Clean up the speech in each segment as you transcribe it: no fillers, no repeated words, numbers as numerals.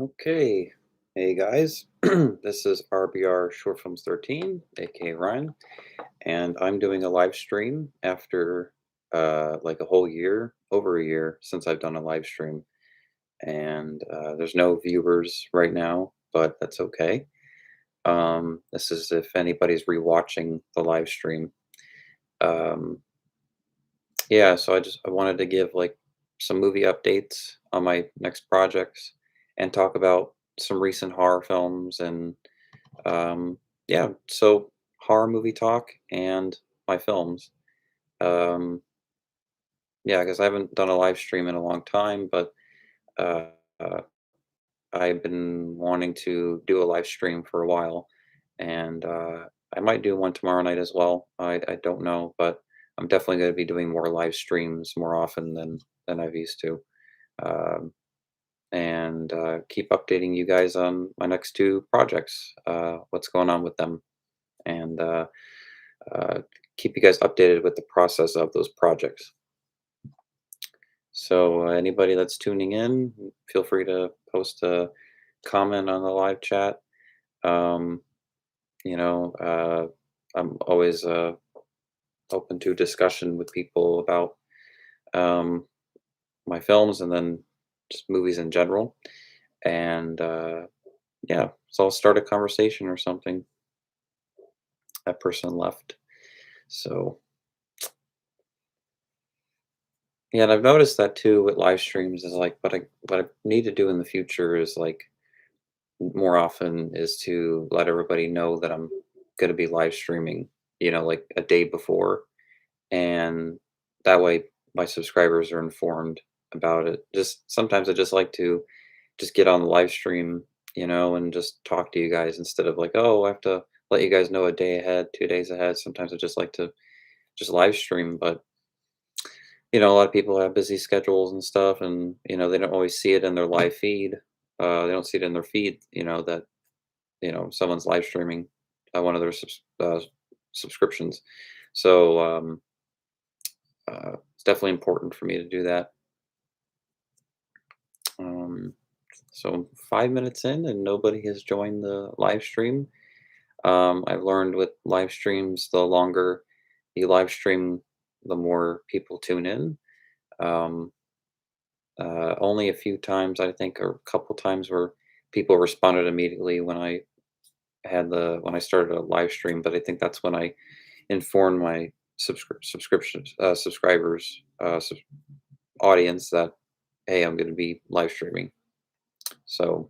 Okay. Hey guys, this is RBR Short Films 13, aka Ryan, and I'm doing a live stream after like a whole year, over a year since I've done a live stream. And there's no viewers right now, but that's okay. This is if anybody's rewatching the live stream. Um, yeah, so I wanted to give like some movie updates on my next projects and talk about some recent horror films and yeah, so horror movie talk and my films. Um, yeah, because I haven't done a live stream in a long time, but uh, uh, I've been wanting to do a live stream for a while, and I might do one tomorrow night as well. I don't know, but I'm definitely going to be doing more live streams more often than I've used to. Um, and keep updating you guys on my next two projects, what's going on with them, and uh, keep you guys updated with the process of those projects. So, anybody that's tuning in, feel free to post a comment on the live chat. Um, you know, I'm always open to discussion with people about um, my films and then just movies in general. And yeah, so I'll start a conversation or something. That person left. So, yeah, and I've noticed that too with live streams is like what I need to do in the future is like more often is to let everybody know that I'm going to be live streaming, like a day before, and that way my subscribers are informed about it. Just sometimes I just like to just get on the live stream, and just talk to you guys instead of like, oh, I have to let you guys know a day ahead, 2 days ahead. Sometimes I just like to just live stream, but a lot of people have busy schedules and stuff, and they don't always see it in their live feed. They don't see it in their feed, that someone's live streaming one of their subscriptions. So it's definitely important for me to do that. Um, so 5 minutes in, and nobody has joined the live stream. I've learned with live streams, the longer you live stream, the more people tune in. Um, only a few times, I think, or a couple times where people responded immediately when I started a live stream, but I think that's when I informed my subscribers, audience that hey, I'm going to be live streaming. So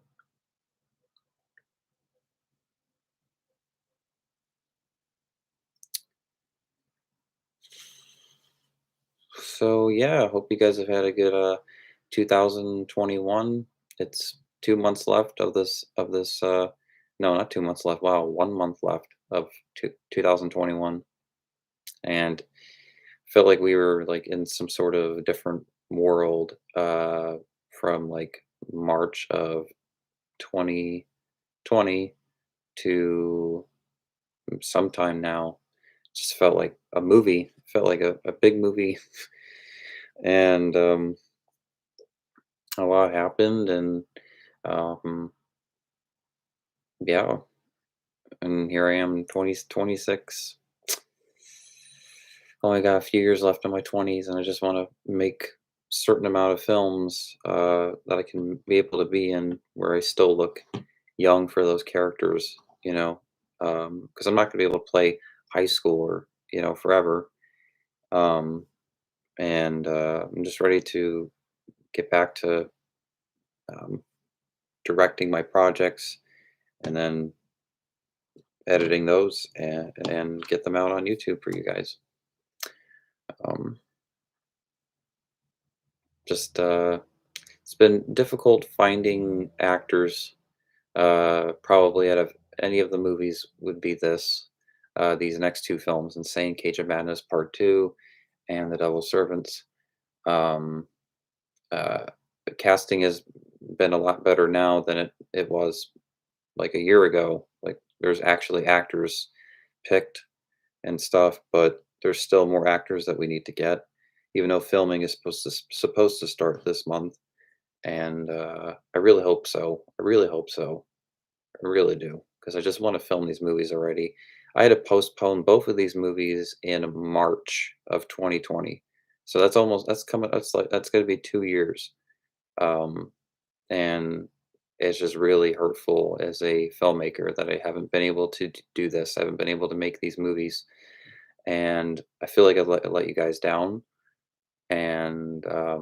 yeah, hope you guys have had a good 2021. It's 2 months left of this. No, not 2 months left. Wow, 1 month left of 2021, and felt like we were like in some sort of different world from like March of 2020 to sometime now. Just felt like a movie. Felt like a big movie, and a lot happened, and um, yeah, and here I am, 26. Only got a few years left in my 20s, and I just want to make certain amount of films that I can be able to be in where I still look young for those characters, because I'm not going to be able to play high schooler, forever. Um, and I'm just ready to get back to um, directing my projects and then editing those and get them out on YouTube for you guys. Um, just it's been difficult finding actors. Probably out of any of the movies would be these next two films, Insane Cage of Madness Part Two and The Devil Servants. Um, uh, the casting has been a lot better now than it was like a year ago. Like there's actually actors picked and stuff, but there's still more actors that we need to get. Even though filming is supposed to start this month, and I really hope so. I really hope so. I really do, because I just want to film these movies already. I had to postpone both of these movies in March of 2020, so that's coming. That's going to be 2 years, um, and it's just really hurtful as a filmmaker that I haven't been able to do this. I haven't been able to make these movies, and I feel like I let you guys down. And I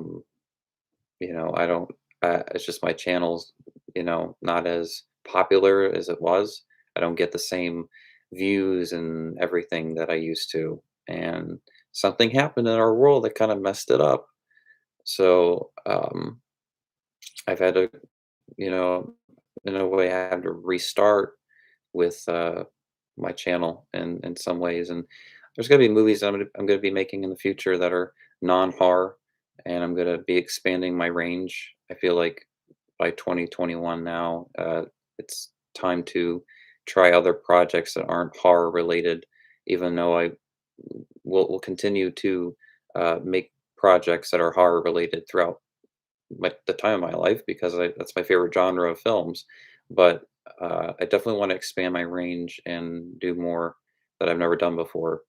don't. It's just my channel's, not as popular as it was. I don't get the same views and everything that I used to. And something happened in our world that kind of messed it up. So I've had to, you know, in a way, I had to restart with my channel in some ways. And there's going to be movies that I'm going to be making in the future that are non-horror, and I'm going to be expanding my range. I feel like by 2021 now, it's time to try other projects that aren't horror related, even though I will continue to make projects that are horror related throughout the time of my life, because that's my favorite genre of films. But I definitely want to expand my range and do more that I've never done before.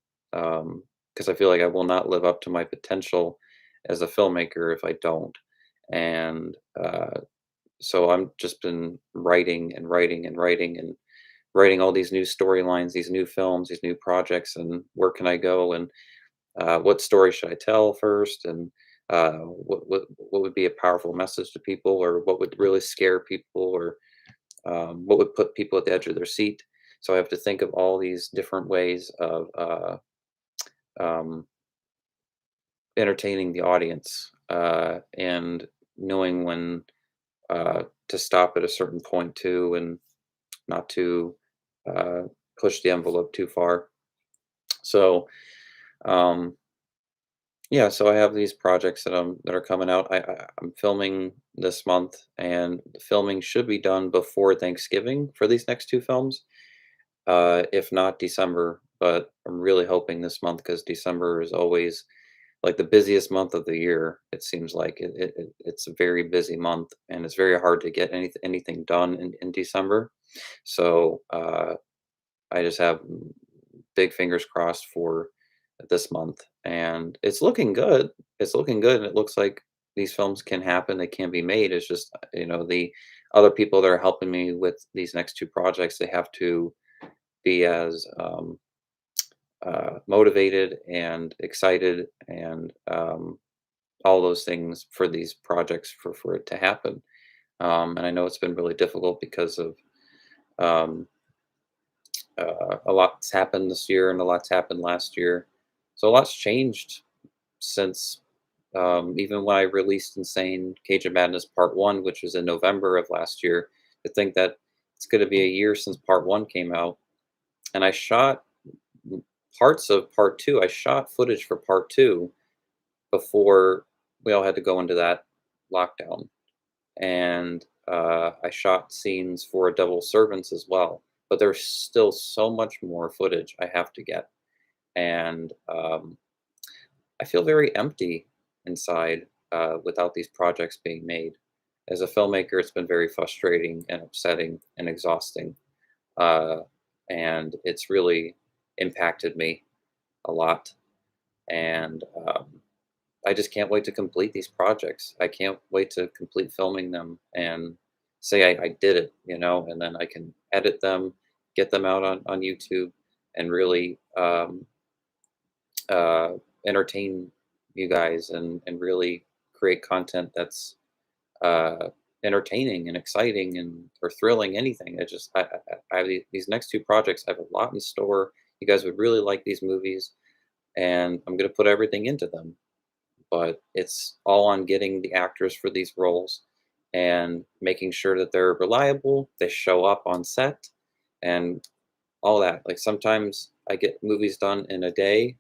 Because I feel like I will not live up to my potential as a filmmaker if I don't. And so I'm just been writing and writing and writing and writing all these new storylines, these new films, these new projects, and where can I go, and what story should I tell first, and what would be a powerful message to people, or what would really scare people, or what would put people at the edge of their seat. So I have to think of all these different ways of um, entertaining the audience, and knowing when to stop at a certain point too, and not to uh, push the envelope too far. So um, yeah, so I have these projects that are coming out. I'm filming this month, and the filming should be done before Thanksgiving for these next two films, if not December. But I'm really hoping this month, because December is always like the busiest month of the year. It seems like it's a very busy month, and it's very hard to get anything done in December. So I just have big fingers crossed for this month, and it's looking good. It's looking good, and it looks like these films can happen. They can be made. It's just, the other people that are helping me with these next two projects, they have to be as motivated and excited, and all those things for these projects for it to happen. And I know it's been really difficult because of um, a lot's happened this year, and a lot's happened last year. So a lot's changed since, even when I released Insane Cage of Madness Part 1, which was in November of last year. To think that it's going to be a year since Part 1 came out. And I shot parts of Part 2. I shot footage for Part 2 before we all had to go into that lockdown. And I shot scenes for Devil Servants as well. But there's still so much more footage I have to get. And I feel very empty inside without these projects being made. As a filmmaker, it's been very frustrating and upsetting and exhausting. Uh, and it's really impacted me a lot. And I just can't wait to complete these projects. I can't wait to complete filming them and say I did it, and then I can edit them, get them out on YouTube, and really uh, entertain you guys, and really create content that's uh, entertaining and exciting and or thrilling. Anything. I have these next two projects. I have a lot in store. You guys would really like these movies, and I'm going to put everything into them. But it's all on getting the actors for these roles and making sure that they're reliable, they show up on set, and all that. Like sometimes I get movies done in a day,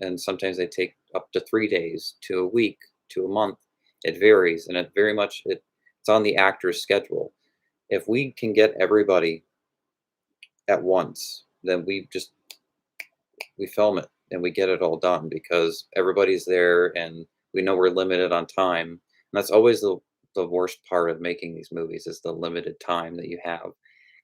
and sometimes they take up to 3 days to a week to a month. It varies, and it's on the actor's schedule. If we can get everybody at once, then we film it and we get it all done, because everybody's there, and we know we're limited on time. And that's always the worst part of making these movies is the limited time that you have.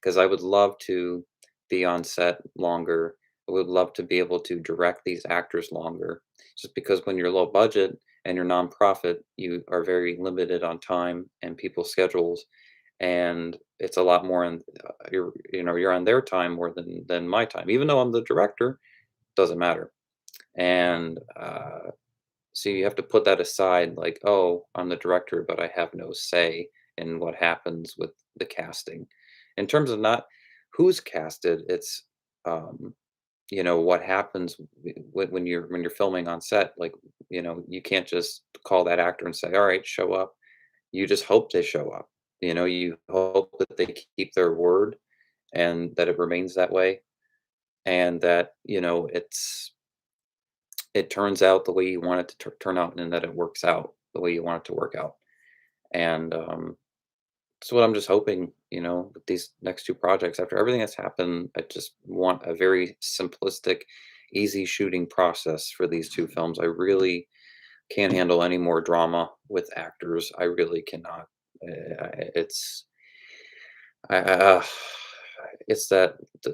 Because I would love to be on set longer. I would love to be able to direct these actors longer. Just because when you're low budget and you're nonprofit, you are very limited on time and people's schedules, and it's a lot more on you're on their time more than my time. Even though I'm the director, doesn't matter. And so you have to put that aside, like, oh, I'm the director, but I have no say in what happens with the casting. In terms of not who's casted, it's um, what happens when you're filming on set. Like, you can't just call that actor and say, all right, show up. You just hope they show up. You hope that they keep their word and that it remains that way, and that it turns out the way you want it to turn out, and that it works out the way you want it to work out. And that's what I'm just hoping, with these next two projects. After everything that's happened, I just want a very simplistic, easy shooting process for these two films. I really can't handle any more drama with actors. I really cannot. It's it's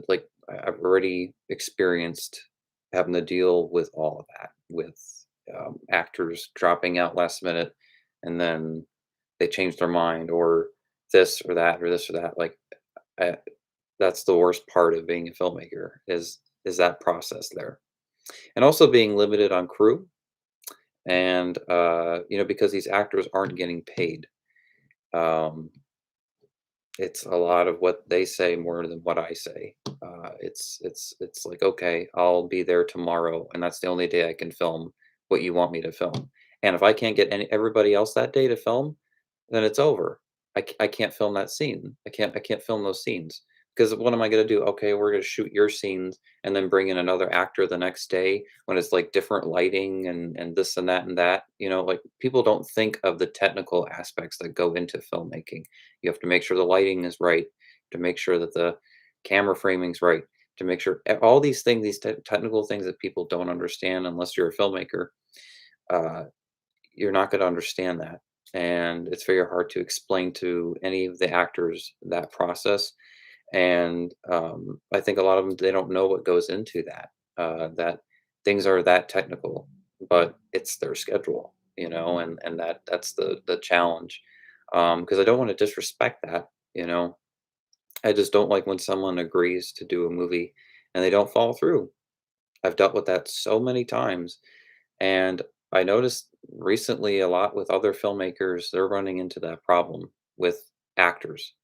like I've already experienced having to deal with all of that, with actors dropping out last minute, and then they change their mind, or this or that or this or that. Like, I, that's the worst part of being a filmmaker is that process there, and also being limited on crew, and because these actors aren't getting paid. Um, It's a lot of what they say more than what I say. It's like, "Okay, I'll be there tomorrow, and that's the only day I can film what you want me to film." And if I can't get everybody else that day to film, then it's over. I can't film that scene. I can't film those scenes, because what am I gonna do? "Okay, we're gonna shoot your scenes and then bring in another actor the next day when it's, like, different lighting and this and that." Like, people don't think of the technical aspects that go into filmmaking. You have to make sure the lighting is right, to make sure that the camera framing's right, to make sure all these things, these technical things that people don't understand unless you're a filmmaker. Uh, you're not going to understand that, and it's very hard to explain to any of the actors that process. And I think a lot of them, they don't know what goes into that. That things are that technical, but it's their schedule, and that's the challenge. Because I don't want to disrespect that. you know I just don't like when someone agrees to do a movie and they don't follow through. I've dealt with that so many times, and I noticed recently a lot with other filmmakers, they're running into that problem with actors.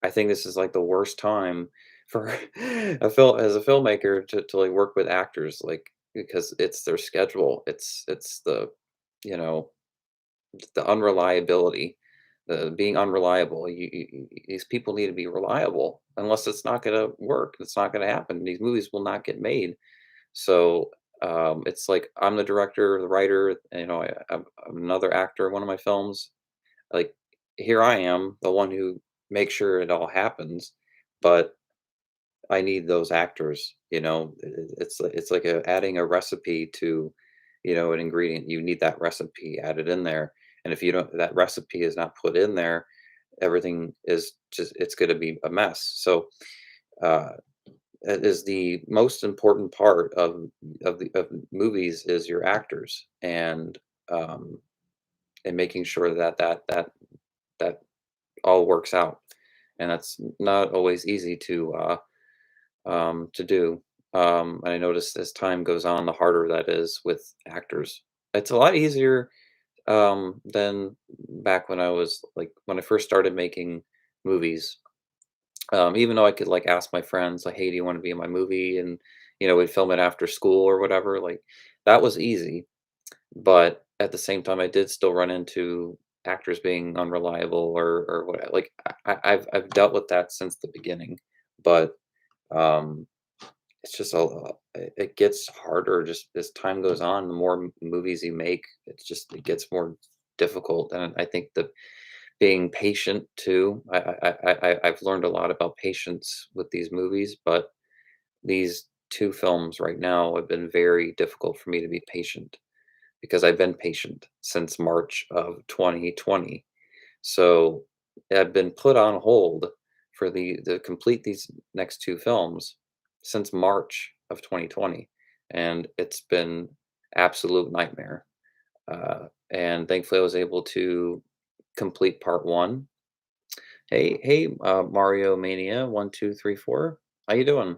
I think this is like the worst time for as a filmmaker to like work with actors, like, because it's their schedule. It's you know the unreliability, the being unreliable. These people need to be reliable. Unless it's not going to work, it's not going to happen. These movies will not get made. So it's like I'm the director, the writer. I'm another actor in one of my films. Like, here I am, the one who makes sure it all happens, but I need those actors. It's like adding a recipe to, an ingredient. You need that recipe added in there, and if you don't, that recipe is not put in there, everything is just it's going to be a mess. So uh, that is the most important part of movies is your actors, um, and making sure that all works out, and that's not always easy to do. And I notice as time goes on, the harder that is with actors. It's a lot easier than back when when I first started making movies. Even though I could like ask my friends, like, "Hey, do you want to be in my movie?" And we'd film it after school or whatever. Like, that was easy, but at the same time, I did still run into actors being unreliable or what. Like, I've dealt with that since the beginning, but um, it's just it gets harder just as time goes on. The more movies you make, it gets more difficult, and I think the being patient too. I've learned a lot about patience with these movies, but these two films right now have been very difficult for me to be patient, because I've been patient since March of 2020. So I've been put on hold for the complete these next two films since March of 2020, and it's been absolute nightmare. And thankfully, I was able to complete part one. Hey, Mario Mania 1, 2, 3, 4. How you doing?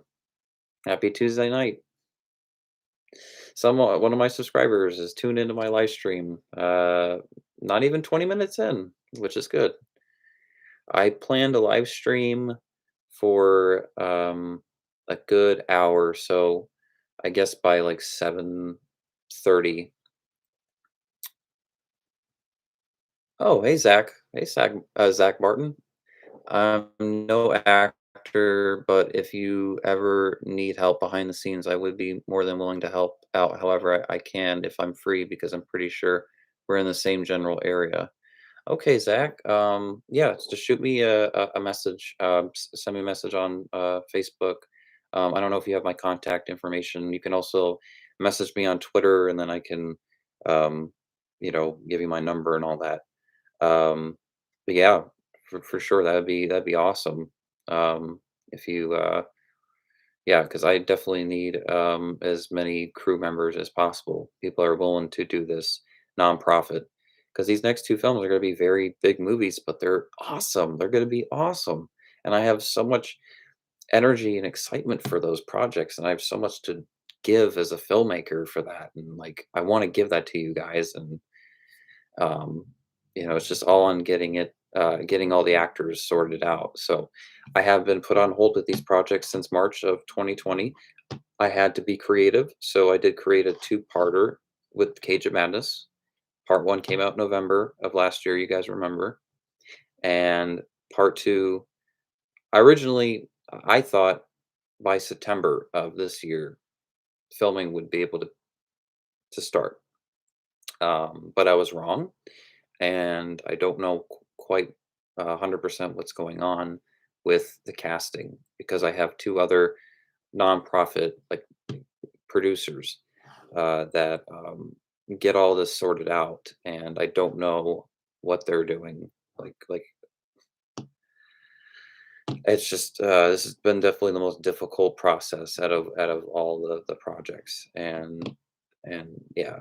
Happy Tuesday night. One of my subscribers is tuned into my live stream. Not even 20 minutes in, which is good. I planned a live stream for a good hour, so I guess by like 7:30. Oh, hey Zach. Hey Zach Martin. I'm no actor, but if you ever need help behind the scenes, I would be more than willing to help out however I can if I'm free because I'm pretty sure we're in the same general area. Okay, Zach. Yeah, just shoot me a message. Send me a message on Facebook. I don't know if you have my contact information. You can also message me on Twitter, and then I can, um, give you my number and all that. But yeah, for sure, that'd be awesome. If you, yeah, because I definitely need as many crew members as possible. People are willing to do this nonprofit because these next two films are going to be very big movies, but they're awesome. They're going to be awesome, and I have so much energy and excitement for those projects, and I have so much to give as a filmmaker for that, and like I want to give that to you guys, and um, it's just all on getting all the actors sorted out. So I have been put on hold with these projects since March of 2020. I had to be creative, so I did create a two-parter with Cage of Madness. Part one came out November of last year, you guys remember, and part two, I thought by September of this year, filming would be able to start, but I was wrong, and I don't know quite 100% what's going on with the casting because I have two other nonprofit like producers that get all this sorted out, and I don't know what they're doing. Like it's just this has been definitely the most difficult process out of all the projects, and yeah,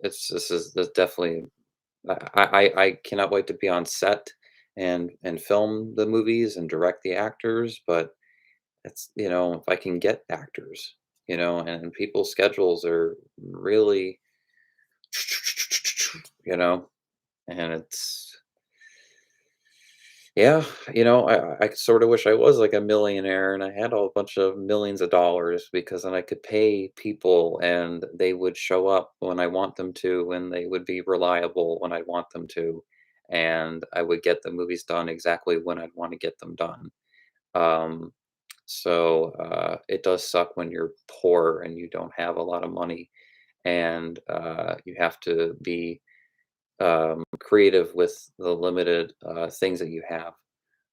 this definitely I cannot wait to be on set and film the movies and direct the actors, but it's if I can get actors, and people's schedules are really, you know, and it's yeah, I sort of wish I was like a millionaire and I had a bunch of millions of dollars because then I could pay people and they would show up when I want them to and they would be reliable when I want them to. And I would get the movies done exactly when I'd want to get them done. Um, so it does suck when you're poor and you don't have a lot of money and you have to be creative with the limited things that you have.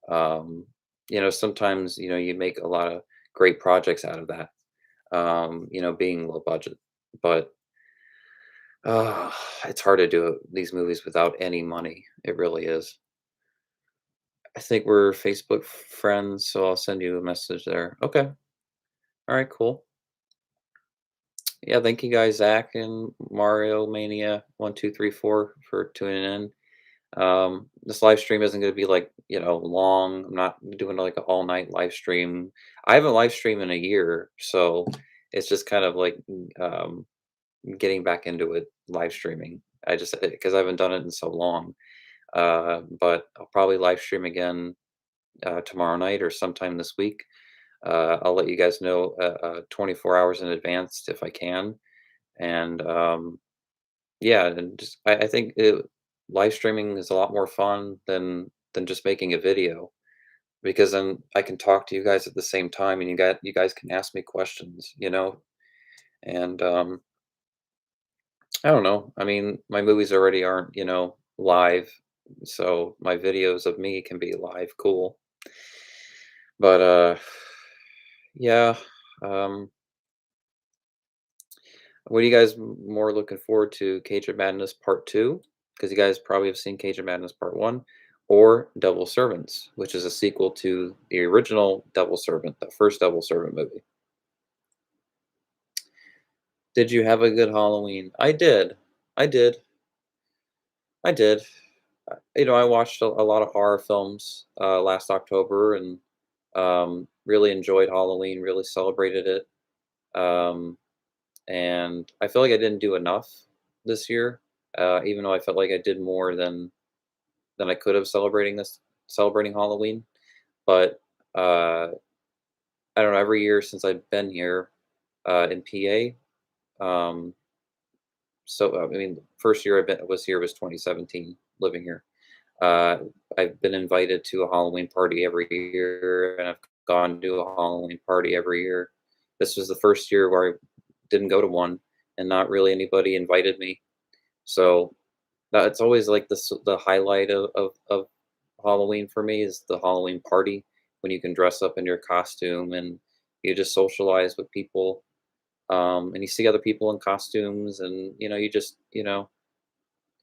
Um, sometimes, you make a lot of great projects out of that, being low budget. But uh, it's hard to do these movies without any money. It really is. I think we're Facebook friends, so I'll send you a message there. Okay. All right, cool. Yeah, thank you guys, Zach and Mario Mania 1, 2, 3, 4 for tuning in. This live stream isn't going to be like, long. I'm not doing like an all night live stream. I haven't live streamed in a year, so it's just kind of like um, getting back into it, live streaming. I just because I haven't done it in so long. But I'll probably live stream again tomorrow night or sometime this week. I'll let you guys know 24 hours in advance if I can. And yeah, and just I think live streaming is a lot more fun than just making a video because then I can talk to you guys at the same time, and you guys can ask me questions, and I don't know. I mean, my movies already aren't, live, so my videos of me can be live, cool. But yeah, um, what are you guys more looking forward to? Cage of Madness Part 2 because you guys probably have seen Cage of Madness Part 1, or Devil Servants, which is a sequel to the original Devil Servant, the first Devil Servant movie. Did you have a good Halloween? I did. I did. I did. I watched a lot of horror films last October and really enjoyed Halloween, really celebrated it. Um, and I feel like I didn't do enough this year, even though I felt like I did more than I could have celebrating Halloween. But I don't know. Every year since I've been here in PA, I mean, the first year was here was 2017, living here. Uh, I've been invited to a Halloween party every year, and I've gone to a Halloween party every year. This was the first year where I didn't go to one, and not really anybody invited me. So it's always like the highlight of Halloween for me is the Halloween party when you can dress up in your costume and you just socialize with people, and you see other people in costumes, and you just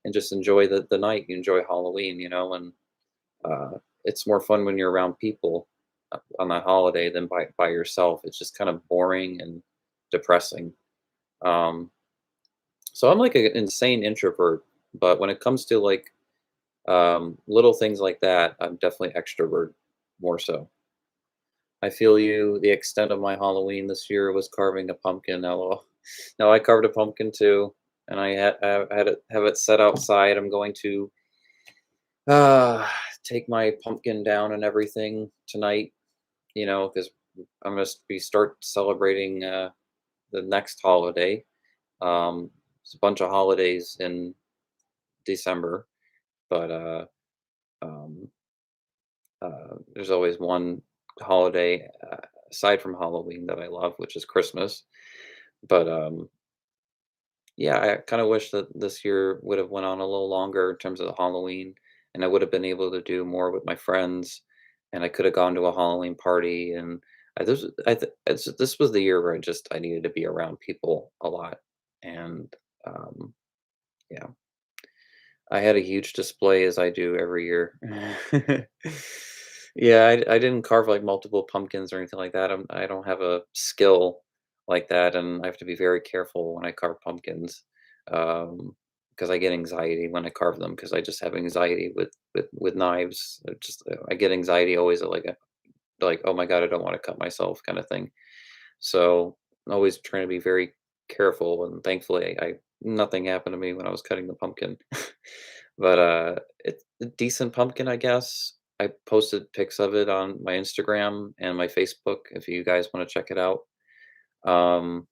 and just enjoy the night. You enjoy Halloween, and it's more fun when you're around people on that holiday than by yourself. It's just kind of boring and depressing. Um, so I'm like an insane introvert, but when it comes to like little things like that, I'm definitely extrovert more so. I feel you. The extent of my Halloween this year was carving a pumpkin. LOL. No, I carved a pumpkin too, and I had it have it set outside. I'm going to uh take my pumpkin down and everything tonight. Because I'm gonna be start celebrating the next holiday. It's a bunch of holidays in December, but um, there's always one holiday aside from Halloween that I love, which is Christmas. But yeah, I kind of wish that this year would have went on a little longer in terms of the Halloween, and I would have been able to do more with my friends, and I could have gone to a Halloween party. And this was the year where I needed to be around people a lot, and um, yeah, I had a huge display as I do every year. Yeah, I didn't carve like multiple pumpkins or anything like that. I don't have a skill like that, and I have to be very careful when I carve pumpkins, because I get anxiety when I carve them because I just have anxiety with knives. I get anxiety always at like, oh my god, I don't want to cut myself kind of thing. So I'm always trying to be very careful, and thankfully, I nothing happened to me when I was cutting the pumpkin. But it's a decent pumpkin, I guess. I posted pics of it on my Instagram and my Facebook if you guys want to check it out. Um,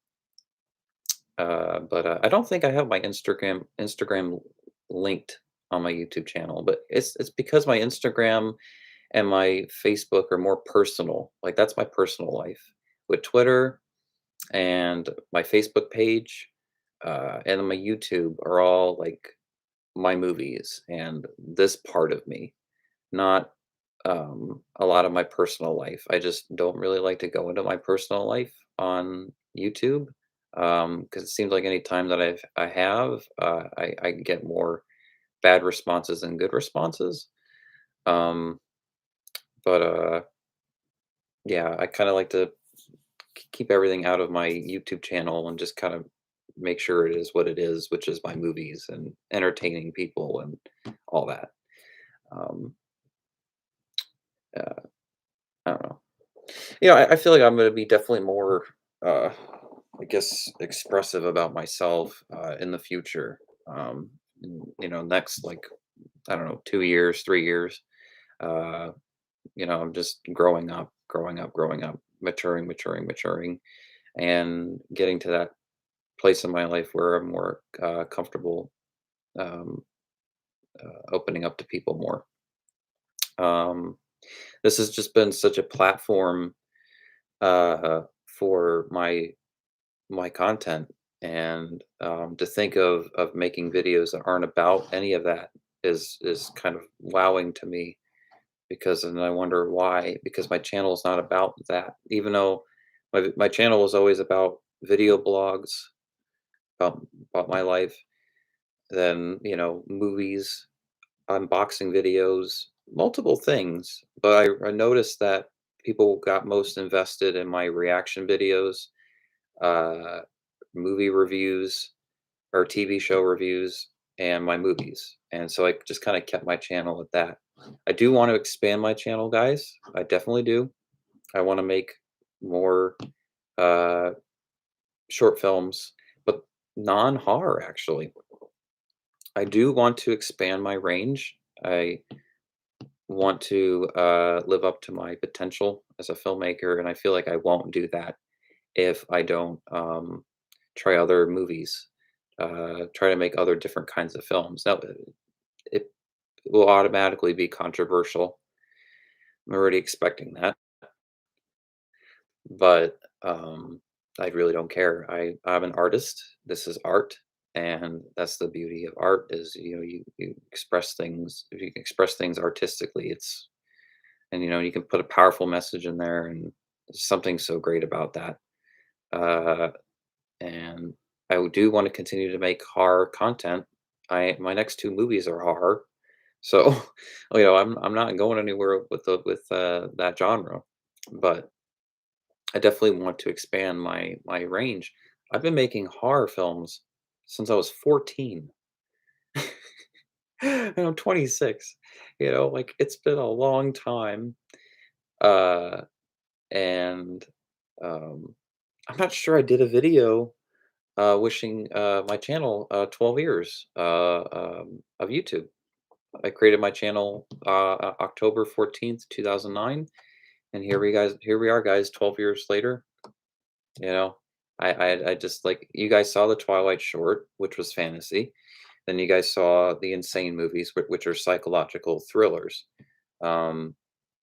but I don't think I have my Instagram linked on my YouTube channel, but it's because my Instagram and my Facebook are more personal. Like that's my personal life. With Twitter and my Facebook page, and then my YouTube are all like my movies and this part of me, not a lot of my personal life. I just don't really like to go into my personal life on YouTube, because it seems like any time that I have, I get more bad responses than good responses. Um, but yeah, I kind of like to keep everything out of my YouTube channel and just kind of make sure it is what it is, which is my movies and entertaining people and all that. Um, uh, I don't know. I feel like I'm going to be definitely more, uh, I guess, expressive about myself in the future. Next like I don't know, 2 years, 3 years. Uh, I'm just growing up, growing up, growing up, maturing, maturing, maturing, and getting to that place in my life where I'm more comfortable um, opening up to people more. Um, this has just been such a platform for my content, and to think of making videos that aren't about any of that is kind of wowing to me, because then I wonder why, because my channel is not about that, even though my channel was always about video blogs about my life. then, movies, unboxing videos, multiple things. But I noticed that people got most invested in my reaction videos, uh, movie reviews, or TV show reviews, and my movies. And so I just kind of kept my channel at that. I do want to expand my channel, guys. I definitely do. I want to make more uh, short films, but non-horror actually. I do want to expand my range. I want to live up to my potential as a filmmaker, and I feel like I won't do that if I don't try other movies, try to make other different kinds of films. Now, it will automatically be controversial. I'm already expecting that, but I really don't care. I'm an artist. This is art, and that's the beauty of art is you express things. If you can express things artistically, you can put a powerful message in there, and there's something so great about that. Uh, and I do want to continue to make horror content. My next two movies are horror, so I'm not going anywhere with that genre, but I definitely want to expand my range. I've been making horror films since I was 14. And I'm 26. Like it's been a long time. Uh, and um, I'm not sure I did a video wishing my channel 12 years of YouTube. I created my channel October 14th, 2009, and here we are, guys, 12 years later. You know, I just like you guys saw the Twilight short, which was fantasy. Then you guys saw the Insane movies, which are psychological thrillers. Um,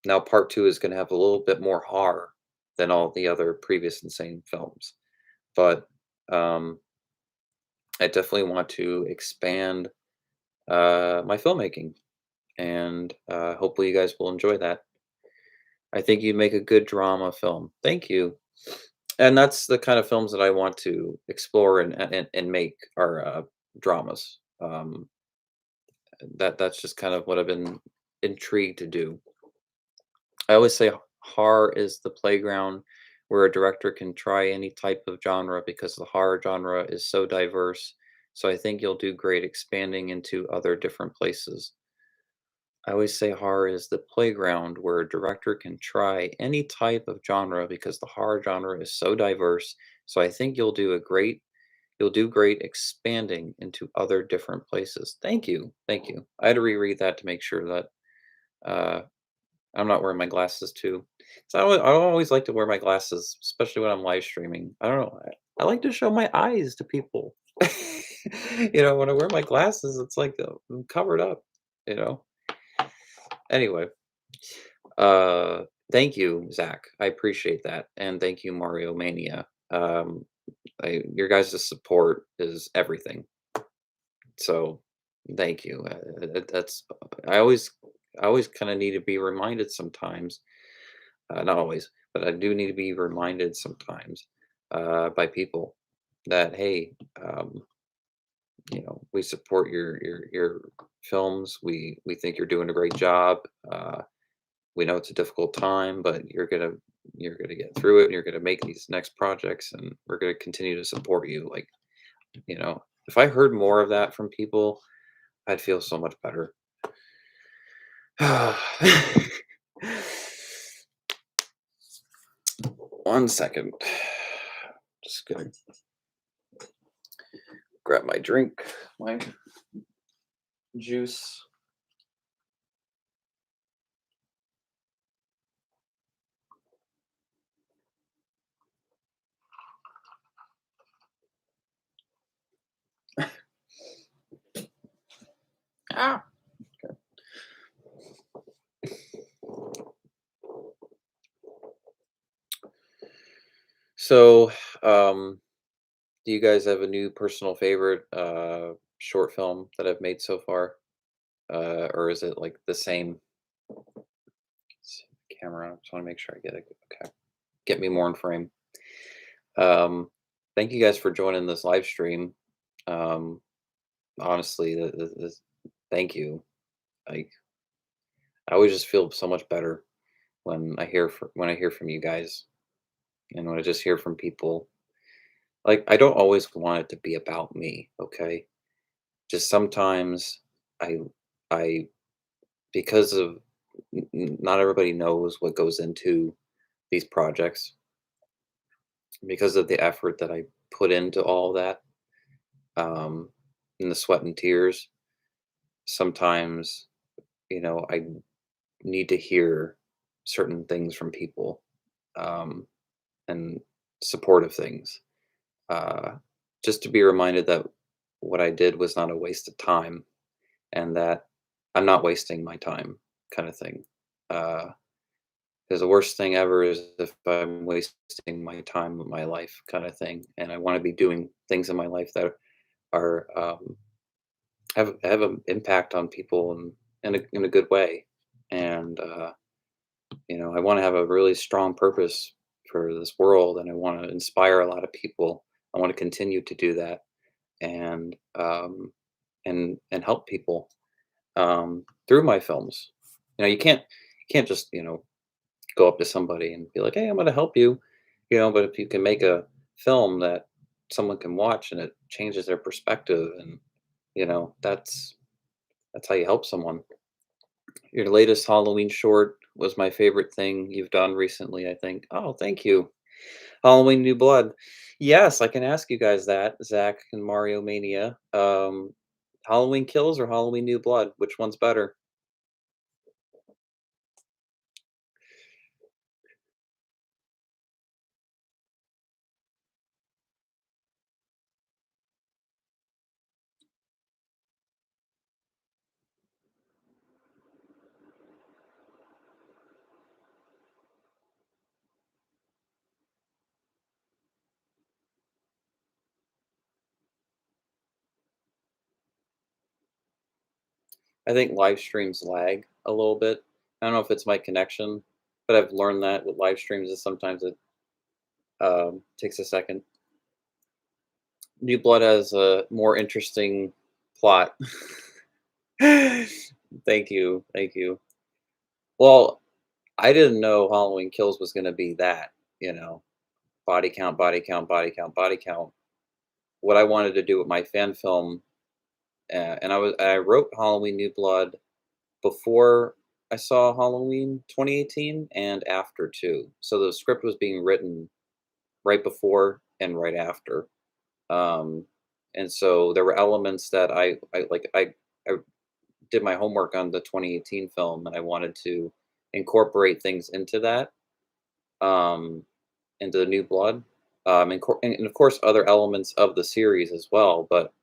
Now part two is going to have a little bit more horror than all the other previous Insane films, but um, I definitely want to expand my filmmaking, and hopefully you guys will enjoy that. I think you make a good drama film. Thank you. And that's the kind of films that I want to explore and make are dramas. That's just kind of what I've been intrigued to do. I always say horror is the playground where a director can try any type of genre because the horror genre is so diverse. So I think you'll do great expanding into other different places. I always say horror is the playground where a director can try any type of genre because the horror genre is so diverse. So I think you'll do great expanding into other different places. Thank you. Thank you. I had to reread that to make sure that uh, I'm not wearing my glasses too. So I always like to wear my glasses, especially when I'm live streaming. I don't know. I like to show my eyes to people. When I wear my glasses, it's like I'm covered up. You know. Anyway, uh, thank you, Zach. I appreciate that, and thank you, Mario Mania. Your guys' support is everything. So, thank you. That's I always I always kind of need to be reminded sometimes. Not always, but I do need to be reminded sometimes by people that hey, we support your films. We think you're doing a great job. We know it's a difficult time, but you're gonna get through it, and you're gonna make these next projects, and we're gonna continue to support you. Like, if I heard more of that from people, I'd feel so much better. One second. Just gonna grab my drink, my juice. Ah. So, do you guys have a new personal favorite short film that I've made so far? Or is it like the same camera? I just want to make sure I get it. Okay. Get me more in frame. Um, Thank you guys for joining this live stream. Um, honestly, thank you. Like, I always just feel so much better when when I hear from you guys, and when I just hear from people. Like, I don't always want it to be about me, okay? Just sometimes I I because of not everybody knows what goes into these projects, because of the effort that I put into all that, um, and the sweat and tears. Sometimes, I need to hear certain things from people, um, and supportive things, uh, just to be reminded that what I did was not a waste of time, and that I'm not wasting my time, kind of thing. Uh, because the worst thing ever is if I'm wasting my time with my life, kind of thing. And I want to be doing things in my life that are have an impact on people in a good way. And I want to have a really strong purpose for this world, and I want to inspire a lot of people. I want to continue to do that, and and help people through my films. You can't just go up to somebody and be like, "Hey, I'm going to help you," But if you can make a film that someone can watch and it changes their perspective, and that's how you help someone. Your latest Halloween short was my favorite thing you've done recently, I think. Oh, thank you. Halloween New Blood. Yes, I can ask you guys that, Zach and Mario Mania. Halloween Kills or Halloween New Blood? Which one's better? I think live streams lag a little bit. I don't know if it's my connection, but I've learned that with live streams is sometimes it takes a second. New Blood has a more interesting plot. Thank you, thank you. Well, I didn't know Halloween Kills was gonna be that, you know, body count, body count, body count, body count. What I wanted to do with my fan film, and I wrote Halloween New Blood before I saw Halloween 2018 and after too. So the script was being written right before and right after. Um, and so there were elements that I did my homework on the 2018 film, and I wanted to incorporate things into that, um, into the New Blood, and of course other elements of the series as well. But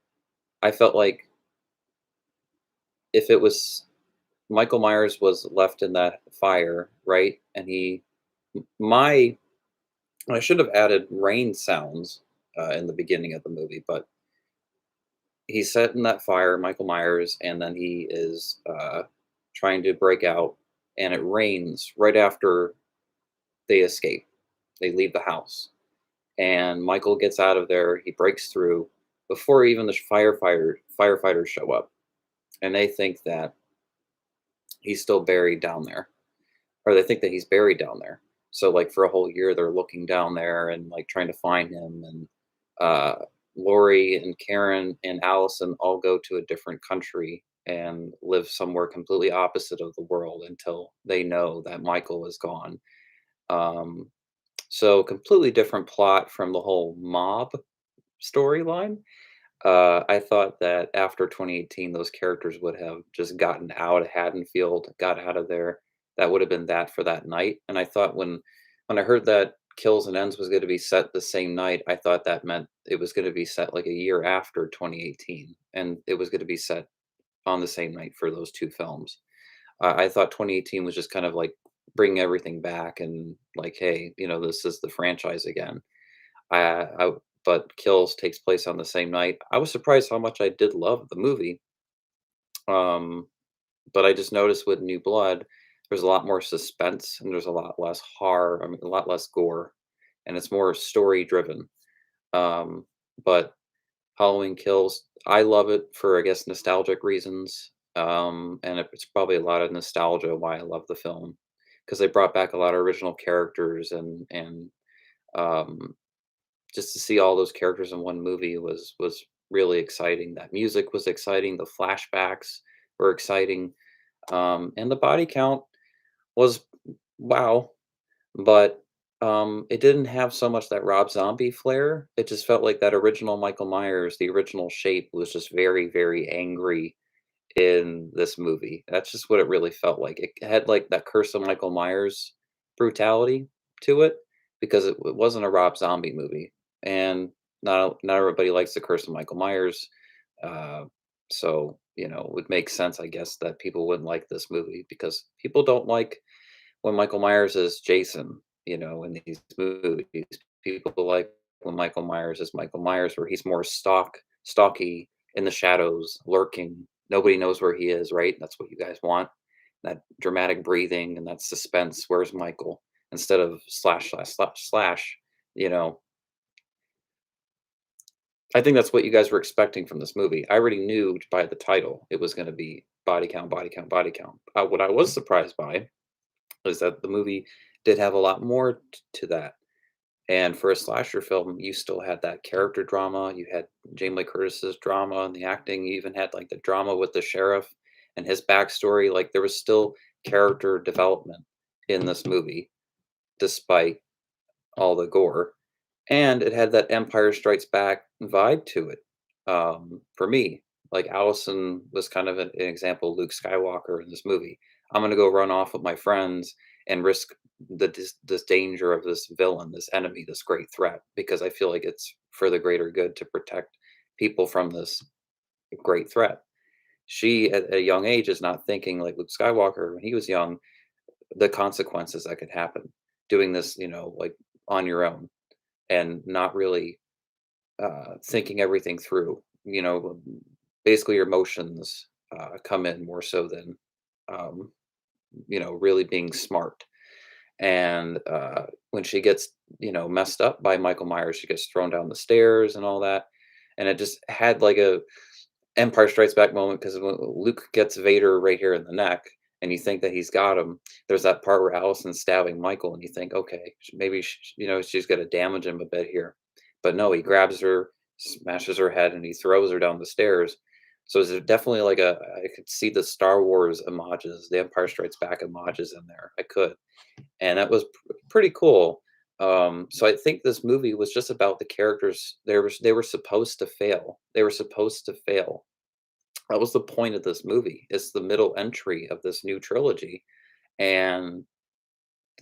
I felt like if it was Michael Myers was left in that fire, right, and my I should have added rain sounds in the beginning of the movie, but he's set in that fire, Michael Myers, and then he is trying to break out, and it rains right after they escape. They leave the house, and Michael gets out of there. He breaks through before even the firefighters show up, and they think that he's still buried down there, or they think that he's buried down there. So like for a whole year, they're looking down there and like trying to find him. And uh, Lori and Karen and Allison all go to a different country and live somewhere completely opposite of the world until they know that Michael is gone. Um, so completely different plot from the whole mob storyline. I thought that after 2018, those characters would have just gotten out of Haddonfield, got out of there. That would have been that for that night. And I thought when I heard that Kills and Ends was going to be set the same night, I thought that meant it was going to be set like a year after 2018, and it was going to be set on the same night for those two films. I thought 2018 was just kind of like bringing everything back and like, hey, this is the franchise again. I but Kills takes place on the same night. I was surprised how much I did love the movie, um, but I just noticed with New Blood, there's a lot more suspense and there's a lot less horror. I mean, a lot less gore, and it's more story driven. Um, but Halloween Kills. I love it for, I guess, nostalgic reasons. And it's probably a lot of nostalgia why I love the film because they brought back a lot of original characters and um, just to see all those characters in one movie was really exciting. That music was exciting. The flashbacks were exciting, and the body count was wow. But it didn't have so much that Rob Zombie flair. It just felt like that original Michael Myers, the original shape was just very, very angry in this movie. That's just what it really felt like. It had like that Curse of Michael Myers brutality to it because it wasn't a Rob Zombie movie, and not everybody likes the Curse of Michael Myers. Uh, so it would make sense, I guess, that people wouldn't like this movie because people don't like when Michael Myers is Jason, in these movies. People like when Michael Myers is Michael Myers, where he's more stalky in the shadows, lurking. Nobody knows where he is, right? That's what you guys want. That dramatic breathing and that suspense. Where's Michael? Instead of slash slash slash slash, you know. I think that's what you guys were expecting from this movie. I already knew by the title it was going to be body count, body count, body count. What I was surprised by is that the movie did have a lot more to that. And for a slasher film, you still had that character drama. You had Jamie Lee Curtis's drama and the acting. You even had like the drama with the sheriff and his backstory. Like there was still character development in this movie, despite all the gore. And it had that Empire Strikes Back vibe to it. For me, like Allison was kind of an example of Luke Skywalker in this movie. I'm gonna go run off with my friends and risk this danger of this villain, this enemy, this great threat, because I feel like it's for the greater good to protect people from this great threat. She, at a young age, is not thinking like Luke Skywalker when he was young, the consequences that could happen doing this, like on your own and not really thinking everything through. Basically, your emotions come in more so than um, really being smart. And when she gets messed up by Michael Myers, she gets thrown down the stairs and all that. And it just had like a Empire Strikes Back moment because when Luke gets Vader right here in the neck, and you think that he's got him, there's that part where Allison's stabbing Michael, and you think, okay, maybe she's going to damage him a bit here, but no, he grabs her, smashes her head, and he throws her down the stairs. So it's definitely like I could see the Star Wars homages, the Empire Strikes Back homages in there. I could, and that was pretty cool. So I think this movie was just about the characters. They were supposed to fail. They were supposed to fail. That was the point of this movie. It's the middle entry of this new trilogy, and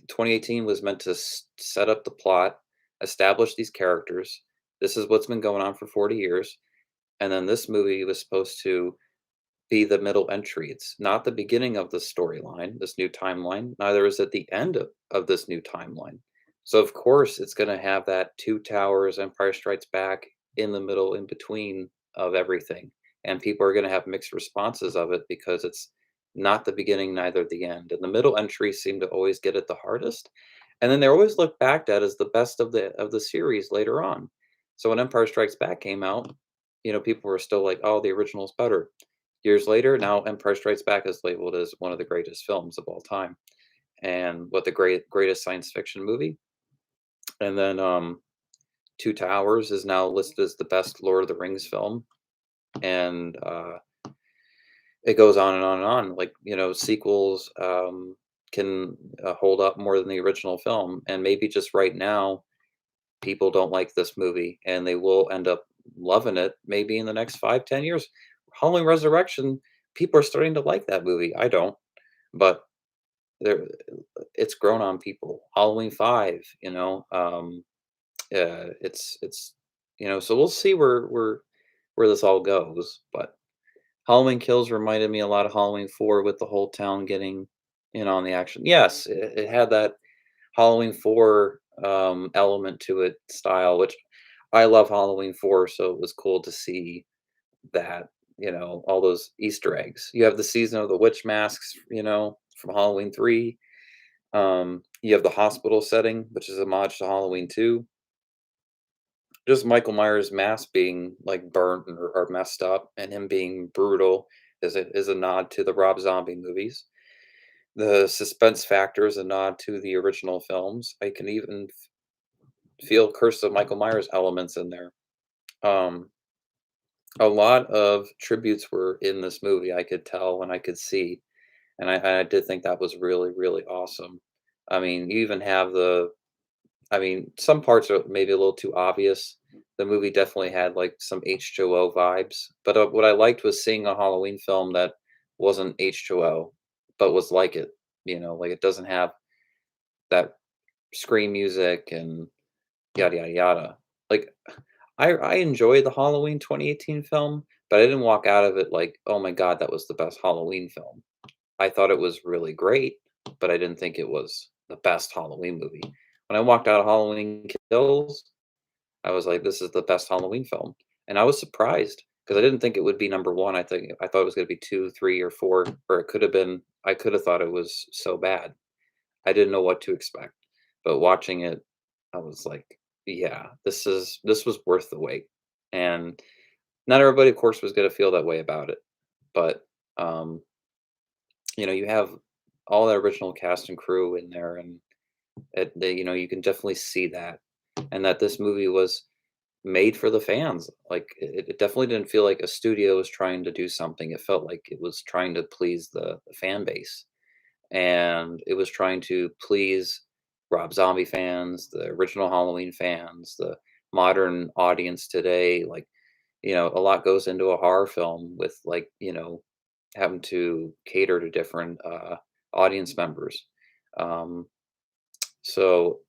2018 was meant to set up the plot, establish these characters. This is what's been going on for 40 years, and then this movie was supposed to be the middle entry. It's not the beginning of the storyline, this new timeline, neither is it the end of this new timeline. So of course it's gonna have that Two Towers, Empire Strikes Back in the middle, in between of everything. And people are gonna have mixed responses of it because it's not the beginning, neither the end. And the middle entries seem to always get it the hardest. And then they're always looked back at as the best of the series later on. So when Empire Strikes Back came out, people were still like, oh, the original's better. Years later, now Empire Strikes Back is labeled as one of the greatest films of all time, and what the greatest science fiction movie. And then Two Towers is now listed as the best Lord of the Rings film, and it goes on and on and on. Like sequels can hold up more than the original film, and maybe just right now people don't like this movie, and they will end up loving it maybe in the next 5, 10 years. Halloween Resurrection, people are starting to like that movie. I don't, but there, it's grown on people. Halloween 5, it's so we'll see where this all goes. But Halloween Kills reminded me a lot of Halloween 4 with the whole town getting in on the action. Yes, it had that Halloween 4 element to it, style, which I love Halloween 4, so it was cool to see that, all those Easter eggs. You have the season of the witch masks, from Halloween 3. You have the hospital setting, which is a homage to Halloween 2. just Michael Myers' mask being, like, burnt or messed up and him being brutal is a nod to the Rob Zombie movies. The suspense factor is a nod to the original films. I can even feel Curse of Michael Myers elements in there. Um, a lot of tributes were in this movie, I could tell and I could see, and I did think that was really, really awesome. I mean, you even have some parts are maybe a little too obvious. The movie definitely had, like, some H2O vibes, but, what I liked was seeing a Halloween film that wasn't H2O, but was like it, like, it doesn't have that scream music and yada, yada, yada. Like, I enjoyed the Halloween 2018 film, but I didn't walk out of it like, "Oh my god, that was the best Halloween film." I thought it was really great, but I didn't think it was the best Halloween movie. When I walked out of Halloween Kills, I was like, "This is the best Halloween film," and I was surprised because I didn't think it would be number 1. I thought it was gonna be 2, 3, or 4, or it could have been I could have thought it was so bad. I didn't know what to expect, but watching it, I was like, "Yeah, this was worth the wait." And not everybody, of course, was gonna feel that way about it, but, um, you have all the original cast and crew in there, and you can definitely see that, and that this movie was made for the fans. Like, it definitely didn't feel like a studio was trying to do something. It felt like it was trying to please the fan base, and it was trying to please Rob Zombie fans, the original Halloween fans, the modern audience today. Like, a lot goes into a horror film with, like, having to cater to different audience members. Um, so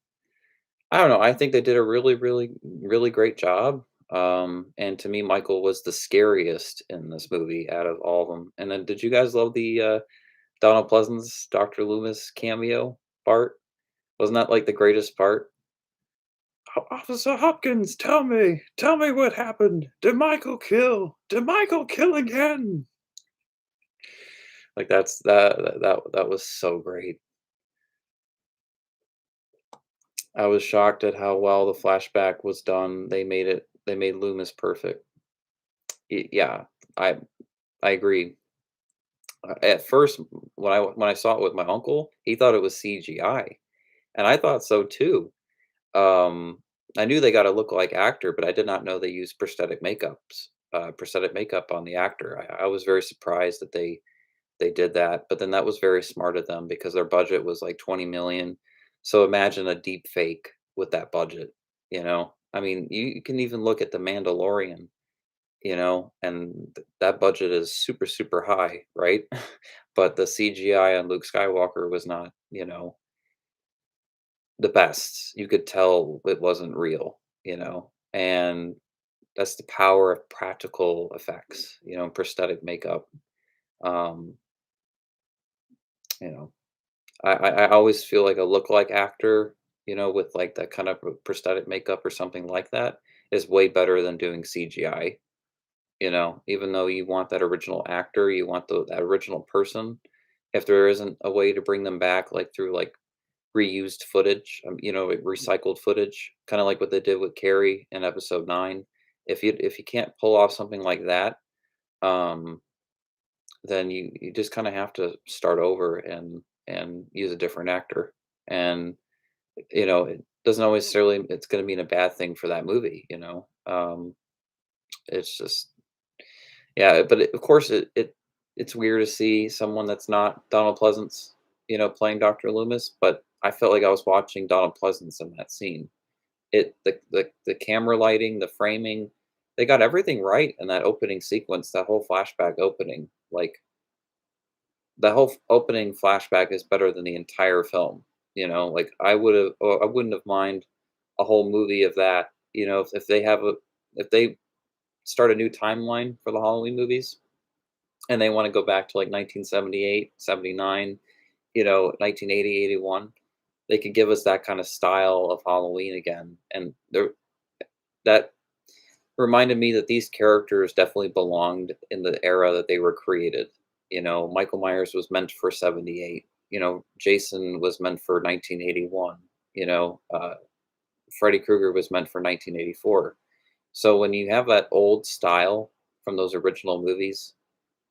I don't know. I think they did a really, really, really great job. And to me, Michael was the scariest in this movie out of all of them. And then, did you guys love the Donald Pleasance, Dr. Loomis cameo part? Wasn't that like the greatest part? Officer Hopkins, tell me what happened. Did Michael kill? Did Michael kill again? Like, that was so great. I was shocked at how well the flashback was done. They made Loomis perfect. Yeah, I I agree. At first, when I saw it with my uncle, he thought it was CGI, and I thought so too. Um, I knew they got a look-alike actor, but I did not know they used prosthetic makeup on the actor. I was very surprised that they did that, but then that was very smart of them because their budget was like 20 million. So imagine a deep fake with that budget, I mean, you can even look at The Mandalorian, and that budget is super, super high, right? But the CGI on Luke Skywalker was not, the best. You could tell it wasn't real, and that's the power of practical effects, and prosthetic makeup. Um, you know, I always feel like a lookalike actor, with like that kind of prosthetic makeup or something like that is way better than doing CGI. Even though you want that original actor, you want that original person. If there isn't a way to bring them back, like through like reused footage, like recycled footage, kind of like what they did with Carrie in episode 9. If you can't pull off something like that, um, then you just kind of have to start over and use a different actor. And it doesn't always necessarily it's going to mean a bad thing for that movie. It's just yeah, but of course it's weird to see someone that's not Donald Pleasance, playing Dr. Loomis, but I felt like I was watching Donald Pleasance in that scene. The camera lighting, the framing, they got everything right in that opening sequence, that whole flashback opening. Like, the whole opening flashback is better than the entire film. Like, I wouldn't have mind a whole movie of that. If they start a new timeline for the Halloween movies and they want to go back to like 1978, 79, 1980, 81, they could give us that kind of style of Halloween again. And that reminded me that these characters definitely belonged in the era that they were created. Michael Myers was meant for 78. Jason was meant for 1981. Freddy Krueger was meant for 1984. So when you have that old style from those original movies,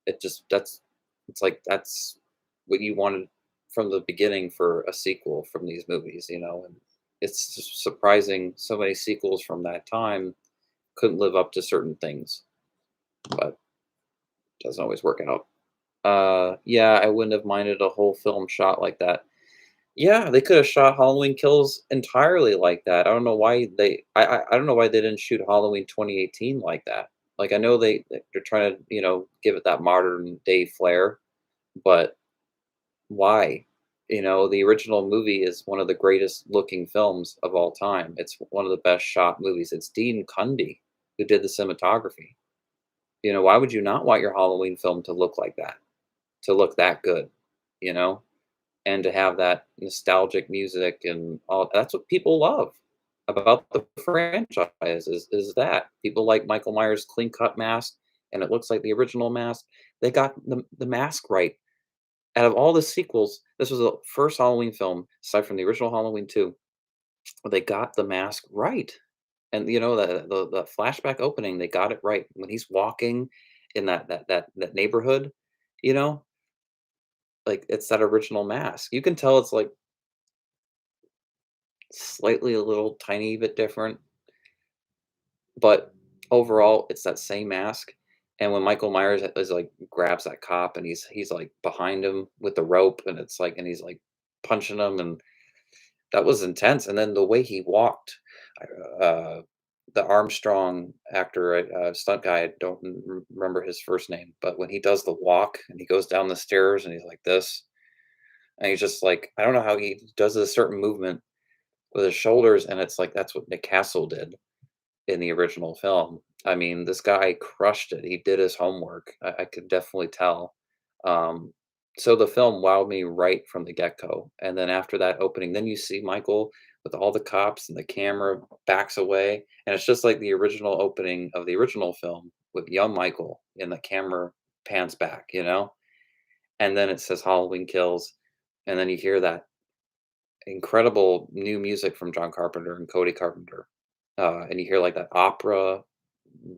it just it's like that's what you wanted from the beginning for a sequel from these movies, and it's just surprising so many sequels from that time couldn't live up to certain things, but doesn't always work out. Yeah, I wouldn't have minded a whole film shot like that. Yeah, they could have shot Halloween Kills entirely like that. I don't know why I don't know why they didn't shoot Halloween 2018 like that. Like I know they're trying to, give it that modern day flair, but why? The original movie is one of the greatest looking films of all time. It's one of the best shot movies. It's Dean Cundey who did the cinematography. Why would you not want your Halloween film to look like that? To look that good, you know? And to have that nostalgic music and all that's what people love about the franchise is that. People like Michael Myers' clean cut mask, and it looks like the original mask. They got the mask right. Out of all the sequels, this was the first Halloween film, aside from the original Halloween 2, where they got the mask right. And, the flashback opening, they got it right. When he's walking in that neighborhood, you know, like, it's that original mask. You can tell it's, like, slightly a little tiny bit different, but overall, it's that same mask. And when Michael Myers is like grabs that cop and he's like behind him with the rope and it's like and he's like punching him and that was intense. And then the way he walked, uh, the Armstrong actor, stunt guy, I don't remember his first name, but when he does the walk and he goes down the stairs and he's like this, and he's just like I don't know how he does a certain movement with his shoulders, and it's like that's what Nick Castle did in the original film. I mean, this guy crushed it. He did his homework. I could definitely tell. Um, so the film wowed me right from the get-go. And then after that opening, then you see Michael with all the cops and the camera backs away. And it's just like the original opening of the original film with young Michael and the camera pans back, And then it says Halloween Kills. And then you hear that incredible new music from John Carpenter and Cody Carpenter. And you hear like that opera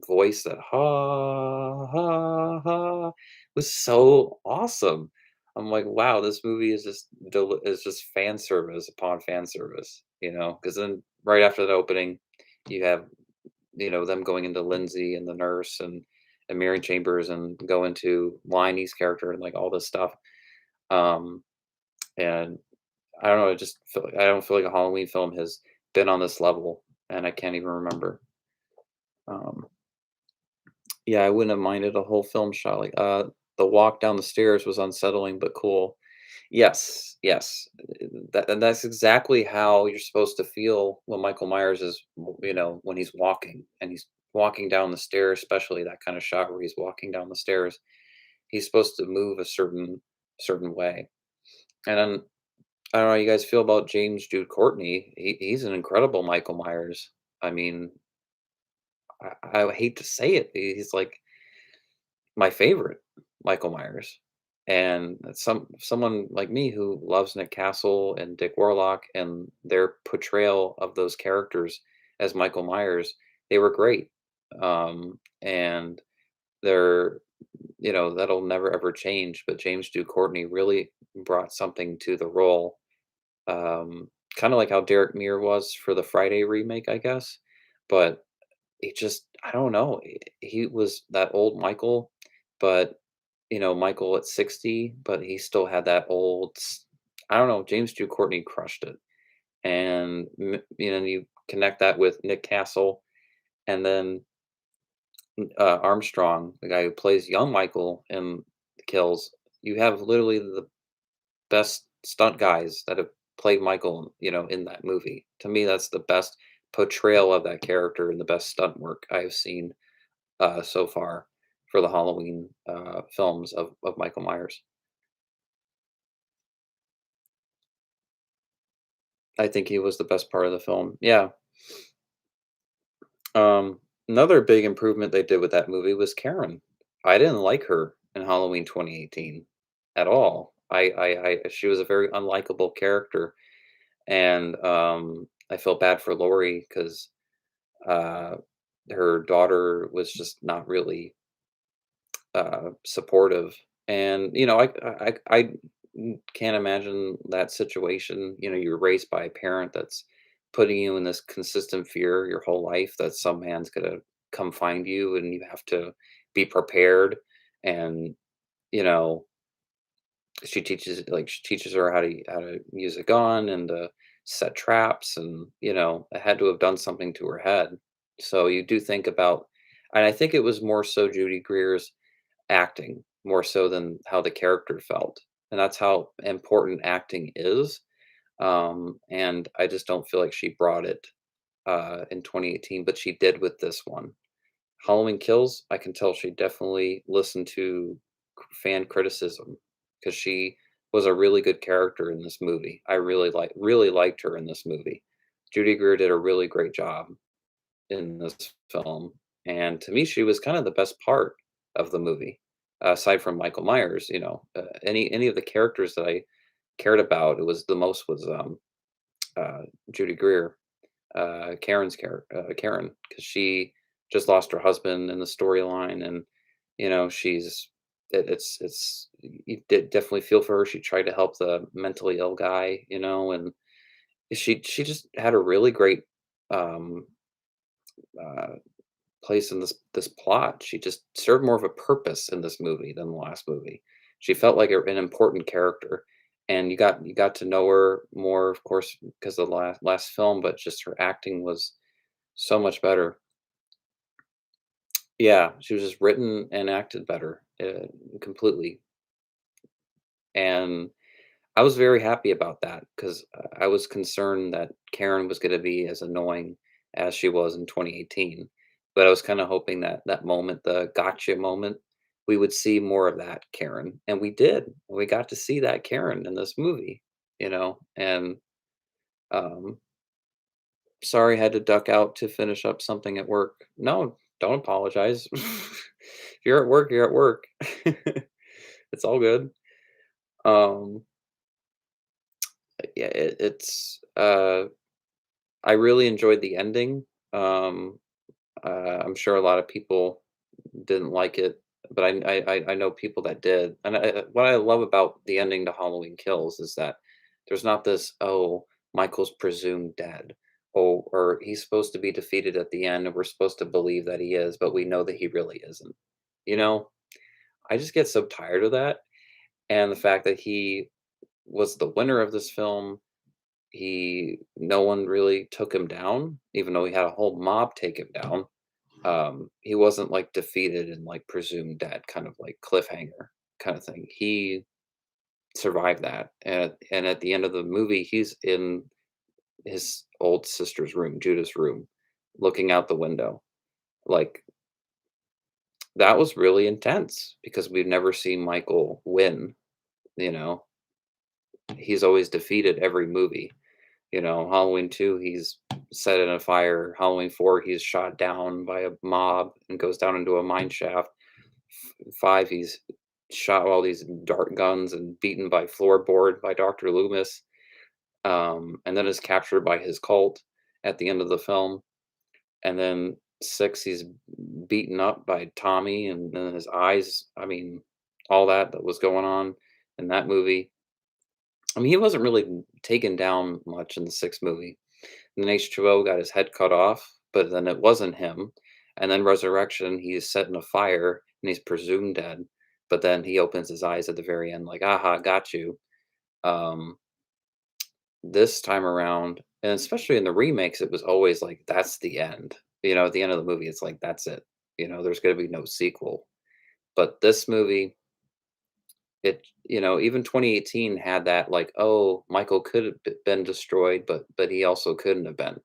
voice, that ha ha ha was so awesome. I'm like, wow, this movie is just fan service upon fan service, because then right after the opening, you have them going into Lindsay and the nurse and Mary Chambers and go into Liney's character and like all this stuff. Um, and I don't know, I don't feel like a Halloween film has been on this level, and I can't even remember. Um, yeah, I wouldn't have minded a whole film shot like, the walk down the stairs was unsettling but cool. Yes, yes, and that's exactly how you're supposed to feel when Michael Myers is, when he's walking and he's walking down the stairs, especially that kind of shot where he's walking down the stairs. He's supposed to move a certain way, and then I don't know how you guys feel about James Jude Courtney. He's an incredible Michael Myers. I mean, I hate to say it, he's like my favorite Michael Myers. And someone like me who loves Nick Castle and Dick Warlock and their portrayal of those characters as Michael Myers, they were great. And they're that'll never ever change. But James Jude Courtney really brought something to the role. Kind of like how Derek Meir was for the Friday remake, I guess. But it just, I don't know. He was that old Michael, but Michael at 60, but he still had that I don't know. James Jude Courtney crushed it, and you connect that with Nick Castle, and then Armstrong, the guy who plays young Michael in The Kills. You have literally the best stunt guys that have played Michael, in that movie. To me, that's the best portrayal of that character and the best stunt work I've seen so far for the Halloween films of Michael Myers. I think he was the best part of the film. Yeah. Another big improvement they did with that movie was Karen. I didn't like her in Halloween 2018 at all. She was a very unlikable character, and I felt bad for Lori because uh, her daughter was just not really supportive. And I can't imagine that situation. You're raised by a parent that's putting you in this consistent fear your whole life that some man's gonna come find you, and you have to be prepared. And you know, she teaches her how to use a gun and to set traps, and it had to have done something to her head. So you do think about, and I think it was more so Judy Greer's acting more so than how the character felt, and that's how important acting is. And I just don't feel like she brought it in 2018, but she did with this one. Halloween Kills, I can tell she definitely listened to fan criticism because she was a really good character in this movie. I really liked her in this movie. Judy Greer did a really great job in this film, and to me, she was kind of the best part of the movie, aside from Michael Myers. Any of the characters that I cared about, it was the most was uh, Judy Greer, Karen, because she just lost her husband in the storyline, and she's it's you did definitely feel for her. She tried to help the mentally ill guy, and she just had a really great um, uh, place in this plot. She just served more of a purpose in this movie than the last movie. She felt like an important character, and you got to know her more, of course, because of the last film. But just her acting was so much better. Yeah, she was just written and acted better, completely. And I was very happy about that because I was concerned that Karen was going to be as annoying as she was in 2018. But I was kind of hoping that that moment, the gotcha moment, we would see more of that Karen. And we did. We got to see that Karen in this movie. And um, sorry, I had to duck out to finish up something at work. No, don't apologize. If you're at work, you're at work. It's all good. Um, yeah, I really enjoyed the ending. Um, I'm sure a lot of people didn't like it, but I know people that did. And what I love about the ending to Halloween Kills is that there's not this, oh, Michael's presumed dead. Oh, or he's supposed to be defeated at the end, and we're supposed to believe that he is, but we know that he really isn't. You know, I just get so tired of that. And the fact that he was the winner of this film, no one really took him down, even though he had a whole mob take him down. He wasn't like defeated and like presumed dead, kind of like cliffhanger kind of thing. He survived that, and at the end of the movie, he's in his old sister's room, Judah's room, looking out the window. Like that was really intense because we've never seen Michael win. You know, he's always defeated every movie. Halloween 2, he's set in a fire. Halloween 4, he's shot down by a mob and goes down into a mine shaft. 5, he's shot with all these dart guns and beaten by floorboard by Dr. Loomis, and then is captured by his cult at the end of the film. And then 6, he's beaten up by Tommy, and then his eyes. I mean, all that was going on in that movie. I mean, he wasn't really taken down much in the sixth movie. And then H2O got his head cut off, but then it wasn't him. And then Resurrection, he's set in a fire and he's presumed dead. But then he opens his eyes at the very end, like, aha, got you. Um, this time around, and especially in the remakes, it was always like, that's the end. At the end of the movie, it's like, that's it. There's going to be no sequel. But this movie, even 2018 had that, like, oh, Michael could have been destroyed, but he also couldn't have been.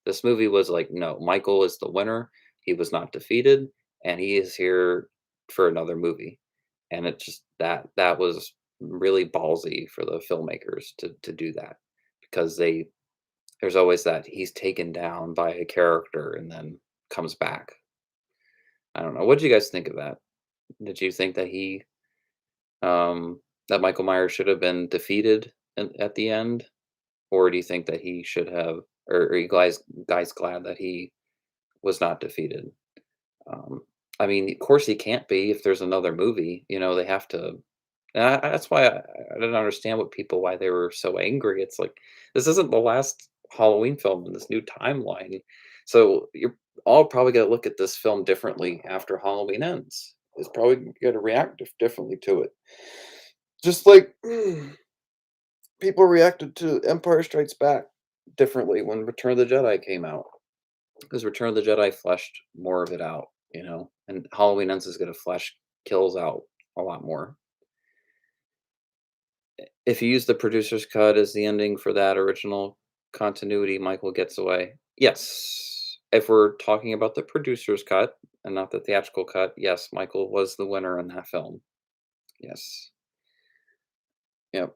This movie was like, no, Michael is the winner. He was not defeated, and he is here for another movie. And it just that was really ballsy for the filmmakers to do that, because there's always that he's taken down by a character and then comes back. I don't know. What did you guys think of that? Did you think that Michael Myers should have been defeated at the end, or do you think that he should have, or are you guys glad that he was not defeated. Um, I mean, of course he can't be if there's another movie, they have to. That's why I didn't understand what people why they were so angry. It's like this isn't the last Halloween film in this new timeline, so you're all probably gonna look at this film differently after Halloween ends. It's probably gonna react differently to it, just like people reacted to Empire Strikes Back differently when Return of the Jedi came out. Because Return of the Jedi fleshed more of it out, and Halloween Ends is gonna flesh kills out a lot more. If you use the producer's cut as the ending for that original continuity, Michael gets away. Yes. If we're talking about the producer's cut and not the theatrical cut, yes, Michael was the winner in that film. Yes. Yep.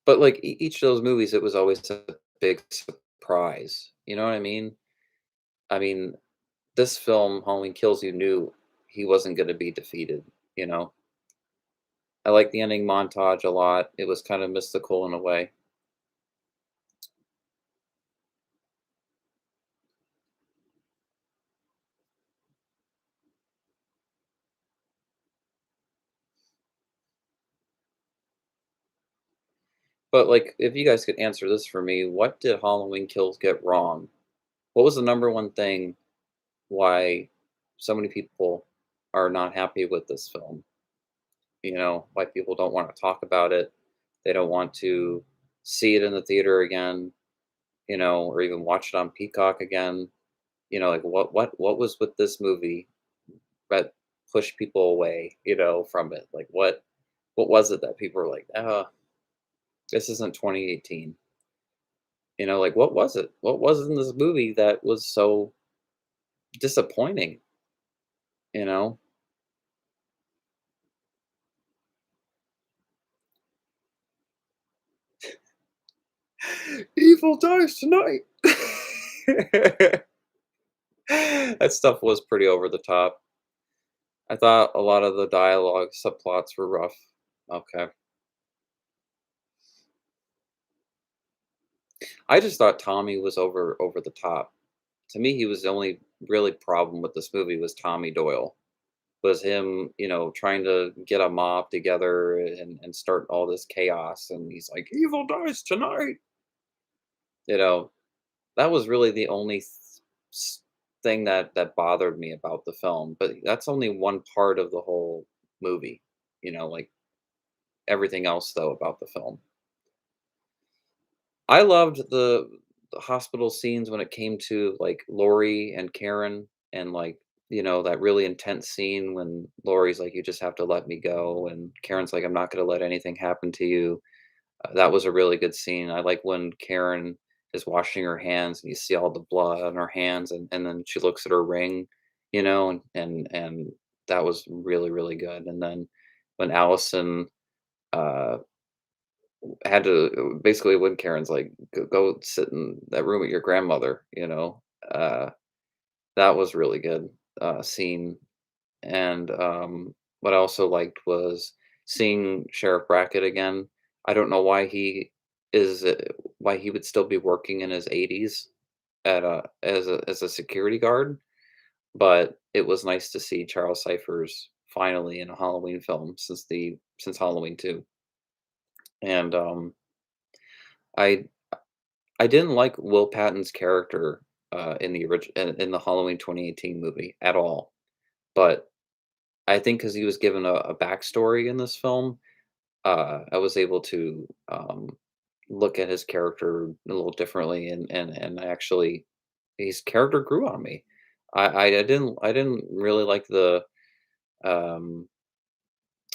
But, like, each of those movies, it was always a big surprise, you know what I mean? I mean, this film, Halloween Kills, you knew he wasn't gonna be defeated, you know? I like the ending montage a lot, it was kind of mystical in a way. But, like, if you guys could answer this for me, what did Halloween Kills get wrong? What was the number one thing why so many people are not happy with this film? Why people don't wanna talk about it, they don't want to see it in the theater again, or even watch it on Peacock again. Like, what was with this movie that pushed people away, from it? Like, what was it that people were like, this isn't 2018?" Like, what was it? What was in this movie that was so disappointing, you know? Evil dies tonight. That stuff was pretty over the top. I thought a lot of the dialogue subplots were rough. Okay. I just thought Tommy was over the top. To me, he was the only really problem with this movie was Tommy Doyle. Was him, trying to get a mob together and start all this chaos, and he's like, "Evil dies tonight." You know, that was really the only thing that bothered me about the film, but that's only one part of the whole movie. Like everything else though about the film. I loved the hospital scenes when it came to, like, Laurie and Karen and, like, that really intense scene when Laurie's like, "You just have to let me go," and Karen's like, "I'm not gonna let anything happen to you." That was a really good scene. I like when Karen is washing her hands and you see all the blood on her hands, and then she looks at her ring, and that was really, really good, and then when Allison, uh had to basically when Karen's like, "Go sit in that room with your grandmother," that was really good, scene, and, what I also liked was seeing Sheriff Brackett again. I don't know is, uh why he would still be working in his 80s as a security guard, but it was nice to see Charles Cyphers finally in a Halloween film since Halloween 2, and, I I didn't like Will Patton's character, in the Halloween 2018 movie at all, but I think because he was given a backstory in this film, I was able to, look at his character a little differently and actually his character grew on me. I didn't really like um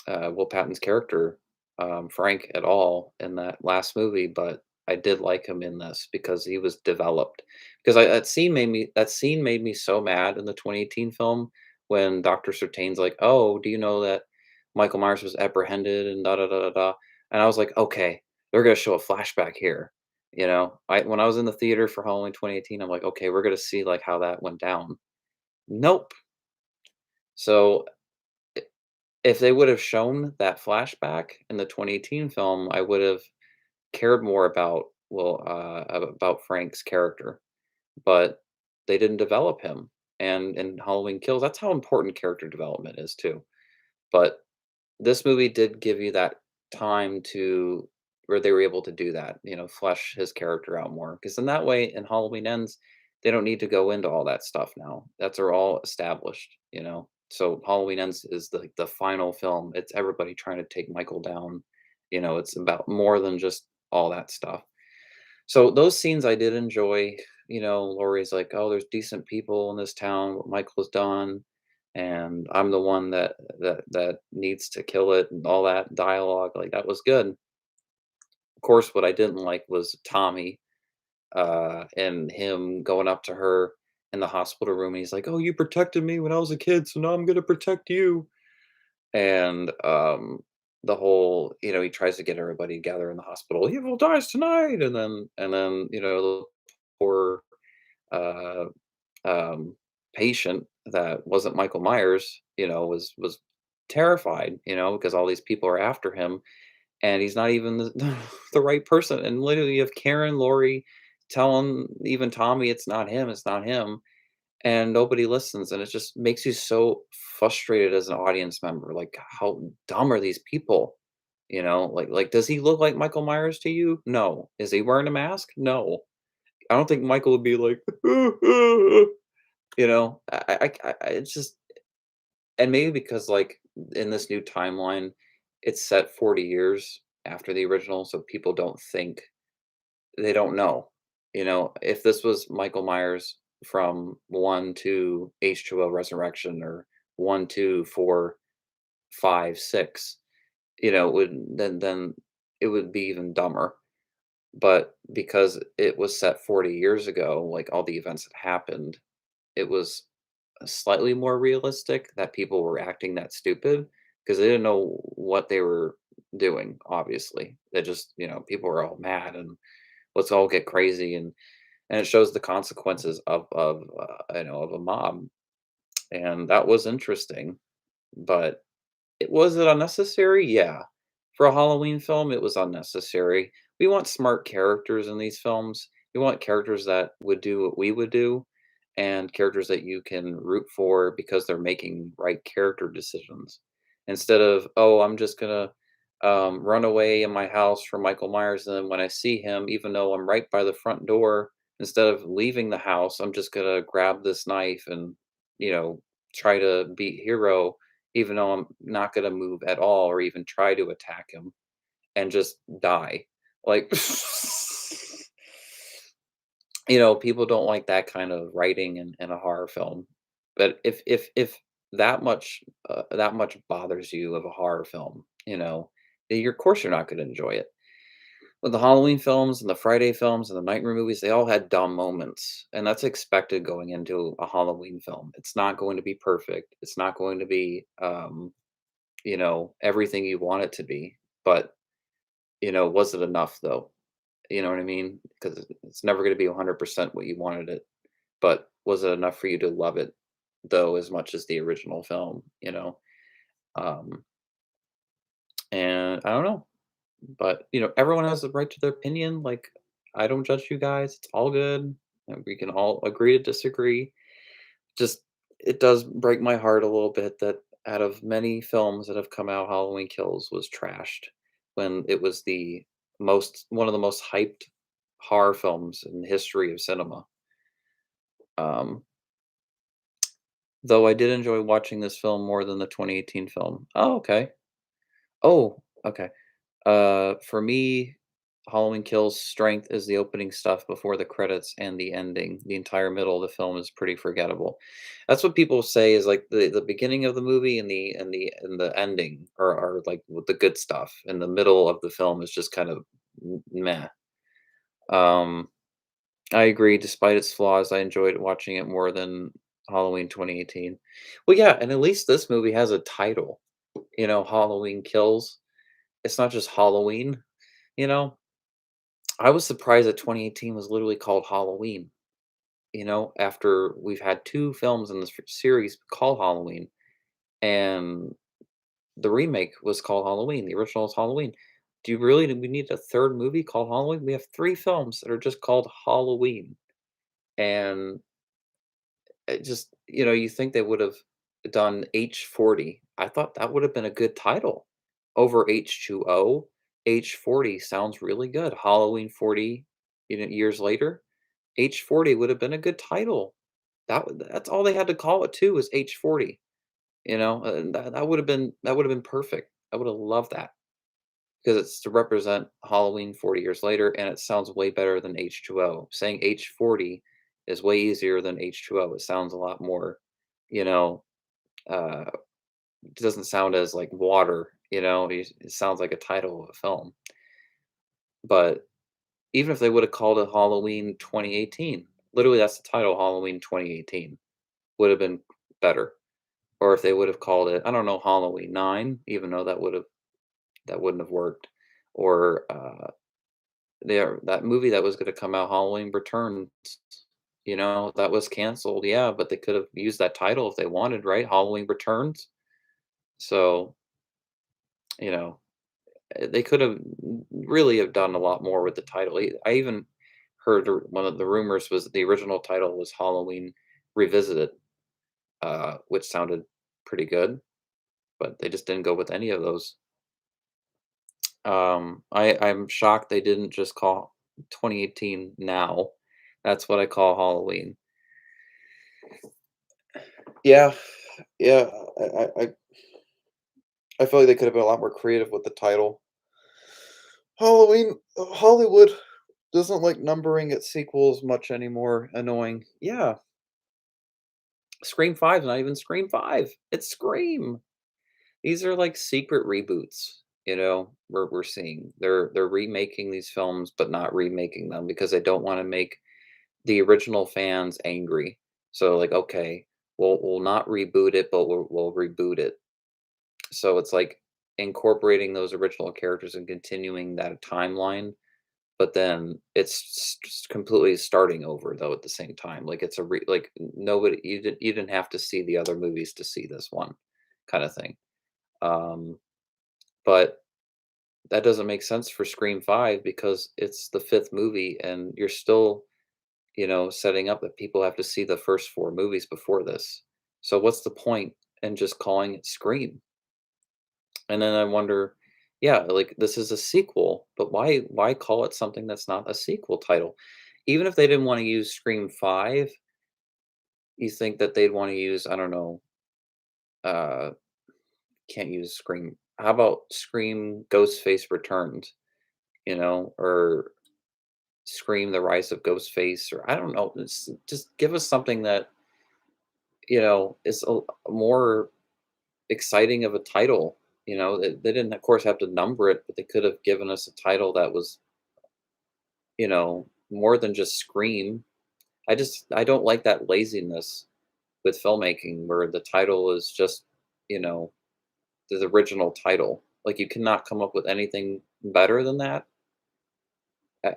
Will Patton's character, Frank, at all in that last movie, but I did like him in this because he was developed. Because that scene made me so mad in the 2018 film when Dr. Sartain's like, "Oh, do you know that Michael Myers was apprehended and da da da da da?" And I was like, "Okay, they're gonna show a flashback here." When I was in the theater for Halloween 2018, I'm like, "Okay, we're gonna see like how that went down." Nope. So if they would have shown that flashback in the 2018 film, I would have cared more about about Frank's character, but they didn't develop him. And in Halloween Kills, that's how important character development is too. But this movie did give you that time to where they were able to do that, flesh his character out more. Because in that way, in Halloween Ends, they don't need to go into all that stuff now. That's are all established. So Halloween Ends is the final film. It's everybody trying to take Michael down. It's about more than just all that stuff. So those scenes I did enjoy. Laurie's like, "Oh, there's decent people in this town. What Michael's done, and I'm the one that needs to kill it," and all that dialogue. Like that was good. Of course, what I didn't like was Tommy and him going up to her in the hospital room. And he's like, "Oh, you protected me when I was a kid, so now I'm gonna protect you." And the whole, he tries to get everybody together in the hospital. Evil dies tonight, and then the poor uh, um, patient that wasn't Michael Myers, was terrified, because all these people are after him, and he's not even the right person. And literally, you have Karen, Lori telling even Tommy it's not him, and nobody listens, and it just makes you so frustrated as an audience member. Like, how dumb are these people? Like, does he look like Michael Myers to you? No. Is he wearing a mask? No. I don't think Michael would be like, it's just, and maybe because like in this new timeline, it's set 40 years after the original, so people don't think they don't know. If this was Michael Myers from 1 to H2O Resurrection or 1, 2, 4, 5, 6, then it would be even dumber. But because it was set 40 years ago, like all the events that happened, it was slightly more realistic that people were acting that stupid because they didn't know what they were doing, obviously. They just, people were all mad and let's all get crazy, and it shows the consequences of a mob, and that was interesting. But was it unnecessary? Yeah. For a Halloween film, it was unnecessary. We want smart characters in these films. We want characters that would do what we would do, and characters that you can root for because they're making right character decisions. Instead of, oh, I'm just gonna run away in my house from Michael Myers, and then when I see him, even though I'm right by the front door, instead of leaving the house, I'm just gonna grab this knife and you know try to beat hero, even though I'm not gonna move at all or even try to attack him and just die. Like, people don't like that kind of writing in a horror film. But if that much bothers you of a horror film, then of course you're not going to enjoy it. But the Halloween films and the Friday films and the Nightmare movies, they all had dumb moments, and that's expected going into a Halloween film. It's not going to be perfect. It's not going to be, everything you want it to be. But was it enough though? You know what I mean? Because it's never gonna be 100% what you wanted it, but was it enough for you to love it, though, as much as the original film? Um, and I don't know, but, everyone has the right to their opinion, like, I don't judge you guys, it's all good, and we can all agree to disagree. Just it does break my heart a little bit that out of many films that have come out, Halloween Kills was trashed when it was the most one of the most hyped horror films in the history of cinema. Um, though I did enjoy watching this film more than the 2018 film. Oh, okay. Oh, okay. For me, Halloween Kills' strength is the opening stuff before the credits and the ending. The entire middle of the film is pretty forgettable. That's what people say is like the beginning of the movie and the ending are like with the good stuff, and the middle of the film is just kind of meh. Um, I agree. Despite its flaws, I enjoyed watching it more than Halloween 2018. Well, yeah, and at least this movie has a title. Halloween Kills. It's not just Halloween. You know, I was surprised that 2018 was literally called Halloween, after we've had 2 films in this series called Halloween, and the remake was called Halloween, the original is Halloween. Do you really we need a third movie called Halloween? We have 3 films that are just called Halloween, and it just you think they would've done H40. I thought that would've been a good title over H2O. H40 sounds really good. Halloween 40, years later. H40 would have been a good title. That's all they had to call it too was H40, and that would have been perfect. I would have loved that because it's to represent Halloween 40 years later, and it sounds way better than H2O. Saying H40 is way easier than H2O. It sounds a lot more, you know, uh, it doesn't sound as like water, it sounds like a title of a film. But even if they would have called it Halloween 2018, literally that's the title, Halloween 2018, would have been better. Or if they would have called it, I don't know, Halloween 9, even though that wouldn't have worked. Or that movie that was gonna come out, Halloween Returns, that was canceled, yeah, but they could have used that title if they wanted, right? Halloween Returns. So, you know, they could have really have done a lot more with the title. I even heard one of the rumors was that the original title was Halloween Revisited, which sounded pretty good, but they just didn't go with any of those. I'm shocked they didn't just call 2018 Now. That's what I call Halloween. Yeah, yeah. I feel like they could have been a lot more creative with the title. Halloween, Hollywood doesn't like numbering its sequels much anymore. Annoying. Yeah, Scream 5 's not even Scream 5. It's Scream. These are like secret reboots, we're seeing. They're remaking these films, but not remaking them because they don't want to make the original fans angry. So like, okay, we'll not reboot it, but we'll reboot it. So it's like incorporating those original characters and continuing that timeline, but then it's completely starting over though at the same time. Like it's like nobody you didn't have to see the other movies to see this one kind of thing. Um, but that doesn't make sense for Scream 5 because it's the 5th movie and you're still, setting up that people have to see the first 4 movies before this. So what's the point in just calling it Scream? And then I wonder, yeah, like this is a sequel, but why call it something that's not a sequel title? Even if they didn't want to use Scream 5, you think that they'd want to use, I don't know, uh can't use Scream. How about Scream Ghostface Returns, or Scream the Rise of Ghostface, or I don't know, just give us something that, is more exciting of a title. They didn't, of course, have to number it, but they could have given us a title that was, more than just Scream. I don't like that laziness with filmmaking where the title is just, you know, the original title. Like you cannot come up with anything better than that.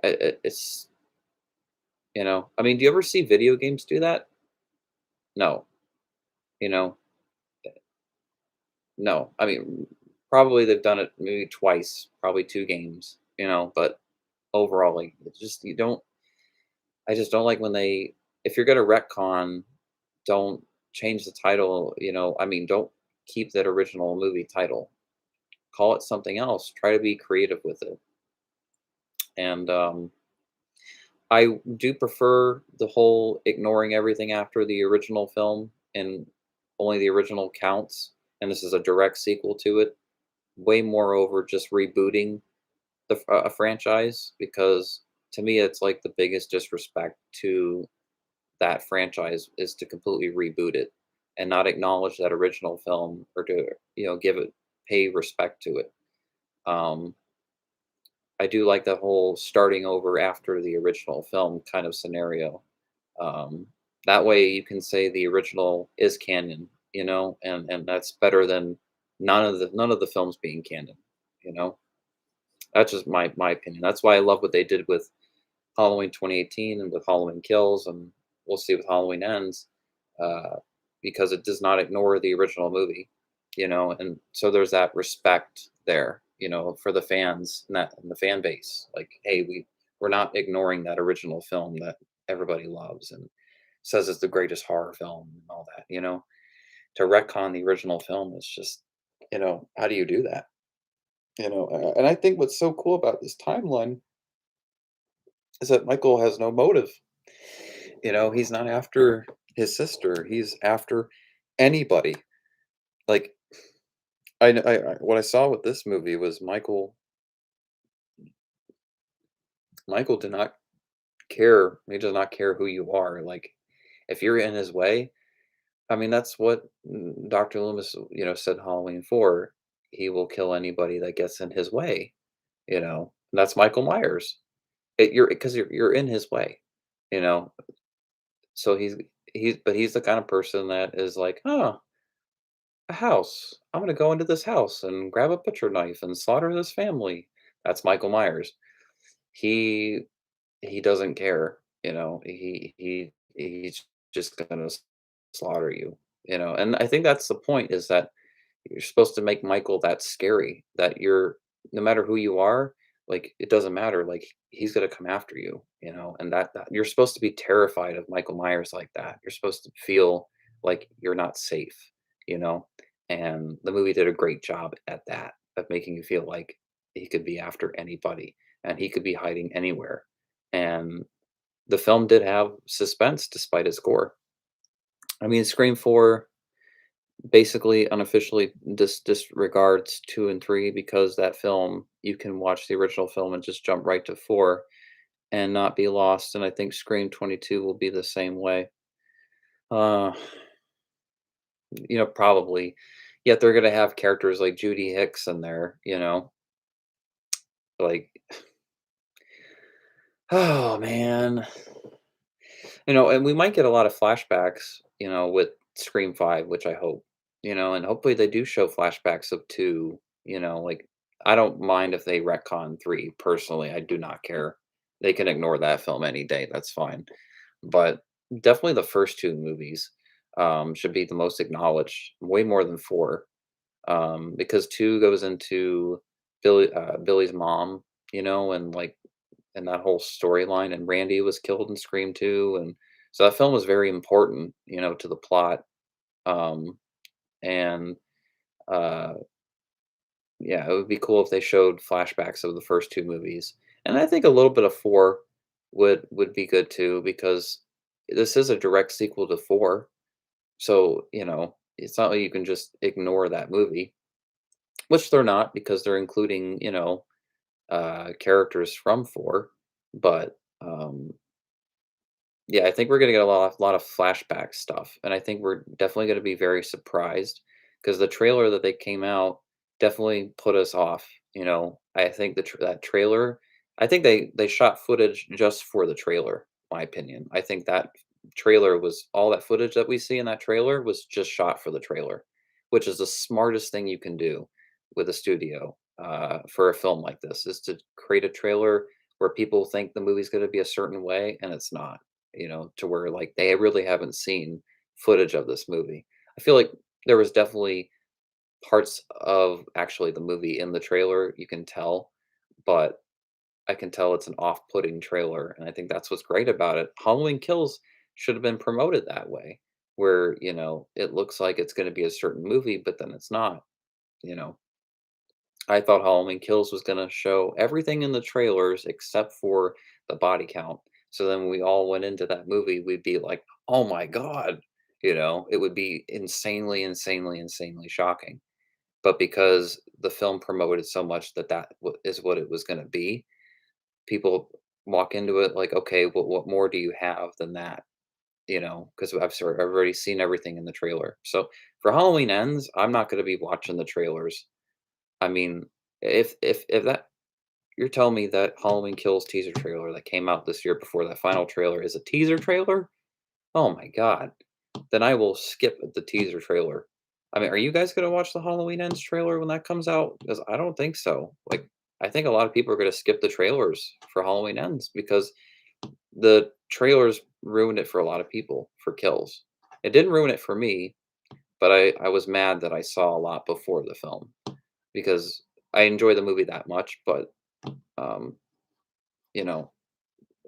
It's I mean, do you ever see video games do that? No, you know, no. I mean, probably they've done it maybe twice, probably 2 games, but overall, like, it's just you don't. I just don't like when they. If you're gonna retcon, don't change the title. I mean, don't keep that original movie title. Call it something else. Try to be creative with it. And I do prefer the whole ignoring everything after the original film and only the original counts. And this is a direct sequel to it. Way more over just rebooting a franchise because to me it's like the biggest disrespect to that franchise is to completely reboot it and not acknowledge that original film or to give it pay respect to it. Um, I do like the whole starting over after the original film kind of scenario. Um, that way you can say the original is canon, and that's better than none of the films being canon, you know. That's just my opinion. That's why I love what they did with Halloween 2018 and with Halloween Kills, and we'll see with Halloween Ends, uh, because it does not ignore the original movie, and so there's that respect there, for the fans and the fan base. Like, hey, we're not ignoring that original film that everybody loves and says it's the greatest horror film and all that. To retcon the original film is just, how do you do that? And I think what's so cool about this timeline is that Michael has no motive. He's not after his sister. He's after anybody. Like what I saw with this movie was Michael did not care. He does not care who you are. Like, if you're in his way, I mean, that's what Dr. Loomis, said Halloween 4. He will kill anybody that gets in his way. And that's Michael Myers. You're because you're in his way. You know, so he's the kind of person that is like, oh, a house. I'm gonna go into this house and grab a butcher knife and slaughter this family. That's Michael Myers. He he doesn't care. He's just gonna slaughter you. And I think that's the point is that you're supposed to make Michael that scary that you're no matter who you are, like it doesn't matter. Like he's gonna come after you. And that you're supposed to be terrified of Michael Myers like that. You're supposed to feel like you're not safe. You know, and the movie did a great job at that of making you feel like he could be after anybody and he could be hiding anywhere. And the film did have suspense despite its gore. I mean, Scream 4 basically unofficially disregards 2 and 3 because that film you can watch the original film and just jump right to 4 and not be lost, and I think Scream 22 will be the same way. Uh, probably. Yet they're gonna have characters like Judy Hicks in there, like, oh, man. And we might get a lot of flashbacks, with Scream 5, which I hope, and hopefully they do show flashbacks of 2, like, I don't mind if they retcon 3, personally, I do not care. They can ignore that film any day, that's fine. But definitely the first 2 movies, should be the most acknowledged, way more than 4, because 2 goes into Billy's mom, and, like, and that whole storyline, and Randy was killed in Scream 2, and so that film was very important, to the plot, um, and, uh, yeah, it would be cool if they showed flashbacks of the first 2 movies, and I think a little bit of 4 would be good too, because this is a direct sequel to 4, so, it's not like you can just ignore that movie, which they're not because they're including, characters from 4, but, yeah, I think we're gonna get a lot of flashback stuff, and I think we're definitely gonna be very surprised because the trailer that they came out definitely put us off. I think that trailer, I think they shot footage just for the trailer. My opinion, I think that trailer was all that footage that we see in that trailer was just shot for the trailer, which is the smartest thing you can do with a studio for a film like this is to create a trailer where people think the movie's going to be a certain way and it's not, to where like they really haven't seen footage of this movie. I feel like there was definitely parts of actually the movie in the trailer you can tell, but I can tell it's an off-putting trailer, and I think that's what's great about it. Halloween Kills should have been promoted that way, where, it looks like it's going to be a certain movie, but then it's not. You know, I thought Halloween Kills was gonna show everything in the trailers except for the body count. So then when we all went into that movie, we'd be like, "Oh my god." It would be insanely, insanely, insanely shocking. But because the film promoted so much that is what it was gonna be, people walk into it like, "Okay, what more do you have than that?" Because I've already seen everything in the trailer. So for Halloween Ends, I'm not gonna be watching the trailers. I mean, if that you're telling me that Halloween Kills teaser trailer that came out this year before that final trailer is a teaser trailer? Oh my god. Then I will skip the teaser trailer. I mean, are you guys gonna watch the Halloween Ends trailer when that comes out? Because I don't think so. Like, I think a lot of people are gonna skip the trailers for Halloween Ends because the trailers ruined it for a lot of people for Kills. It didn't ruin it for me, but I was mad that I saw a lot before the film because I enjoy the movie that much, but, um, you know,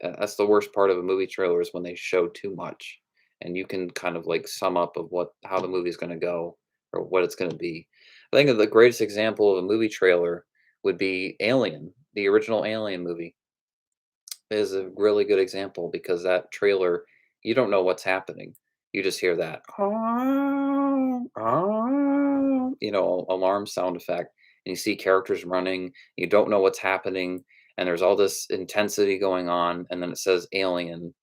that's the worst part of a movie trailer is when they show too much, and you can kind of, like, sum up of what how the movie's gonna go or what it's gonna be. I think of the greatest example of a movie trailer would be Alien, the original Alien movie is a really good example because that trailer, you don't know what's happening. You just hear that, alarm sound effect, and you see characters running. You don't know what's happening, and there's all this intensity going on, and then it says alien,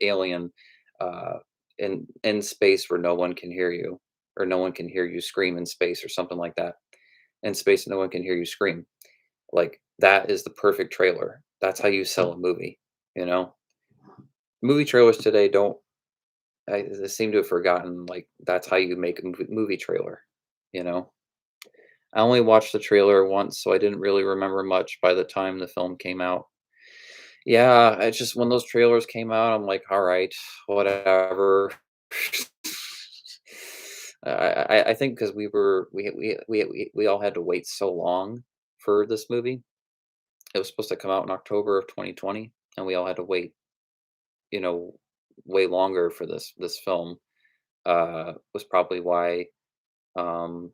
alien, uh, in space where no one can hear you, or no one can hear you scream in space, or something like that. In space, no one can hear you scream. Like, that is the perfect trailer. That's how you sell a movie, you know? Movie trailers today don't they seem to have forgotten, like, that's how you make a movie trailer, you know? I only watched the trailer once, so I didn't really remember much by the time the film came out. Yeah, it's just when those trailers came out, I'm like, "Alright, whatever." I think because we all had to wait so long for this movie. It was supposed to come out in October of 2020, and we all had to wait, you know, way longer for this film. Was probably why, um,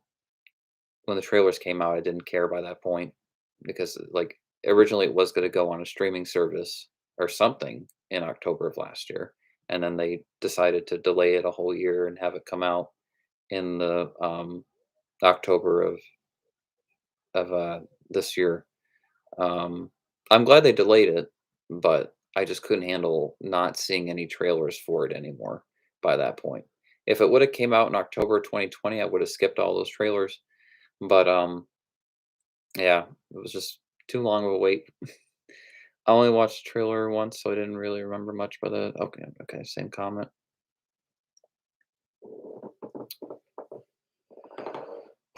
when the trailers came out, I didn't care by that point because, like, originally it was gonna go on a streaming service or something in October of last year, and then they decided to delay it a whole year and have it come out in the, October of this year. Um, I'm glad they delayed it, but I just couldn't handle not seeing any trailers for it anymore by that point. If it woulda came out in October 2020, I woulda skipped all those trailers, but, yeah, it was just too long of a wait. I only watched the trailer once, so I didn't really remember much by the okay, same comment.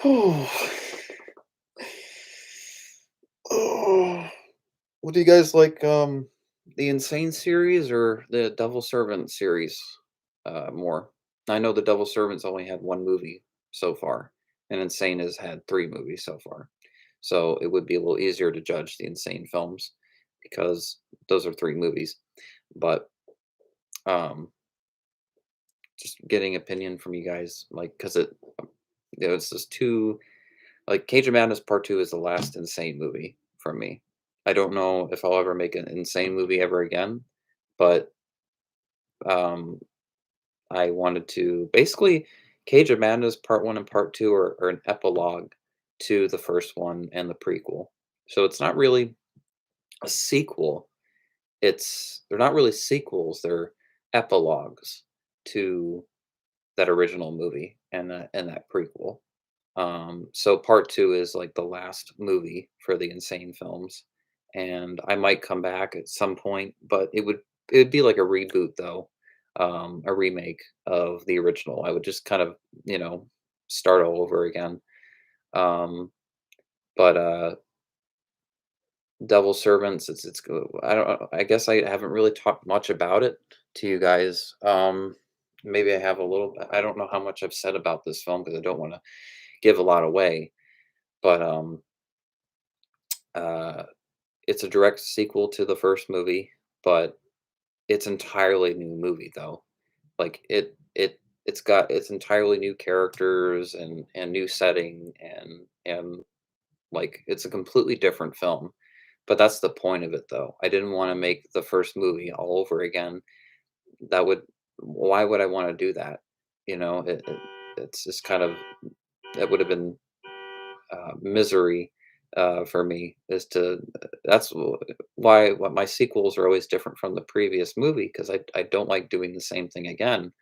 Oh. What do you guys like, the Insane series or the Devil Servant series, more? I know the Devil Servant's only had 1 movie so far, and Insane has had 3 movies so far. So, it would be a little easier to judge the Insane films because those are 3 movies. But, um, just getting opinion from you guys, like, because it's just too like, Cage of Madness Part 2 is the last Insane movie from me. I don't know if I'll ever make an Insane movie ever again, but, um, I wanted to basically, Cage of Madness Part 1 and Part 2 are an epilogue to the first one and the prequel. So it's not really a sequel, they're not really sequels, they're epilogues to that original movie and that prequel. So part 2 is like the last movie for the Insane films, and I might come back at some point, but it'd be like a reboot though, a remake of the original. I would just kind of, you know, start all over again. Um, but Devil Servants, I don't know, I guess I haven't really talked much about it to you guys. Maybe I have a little bit. I don't know how much I've said about this film because I don't want to give a lot away, but uh it's a direct sequel to the first movie, but it's entirely new movie though. Like it's entirely new characters and new setting and like it's a completely different film. But that's the point of it though. I didn't want to make the first movie all over again. That would Why would I want to do that? You know, it's just kind of that would have been misery for me is to that's why my sequels are always different from the previous movie because I don't like doing the same thing again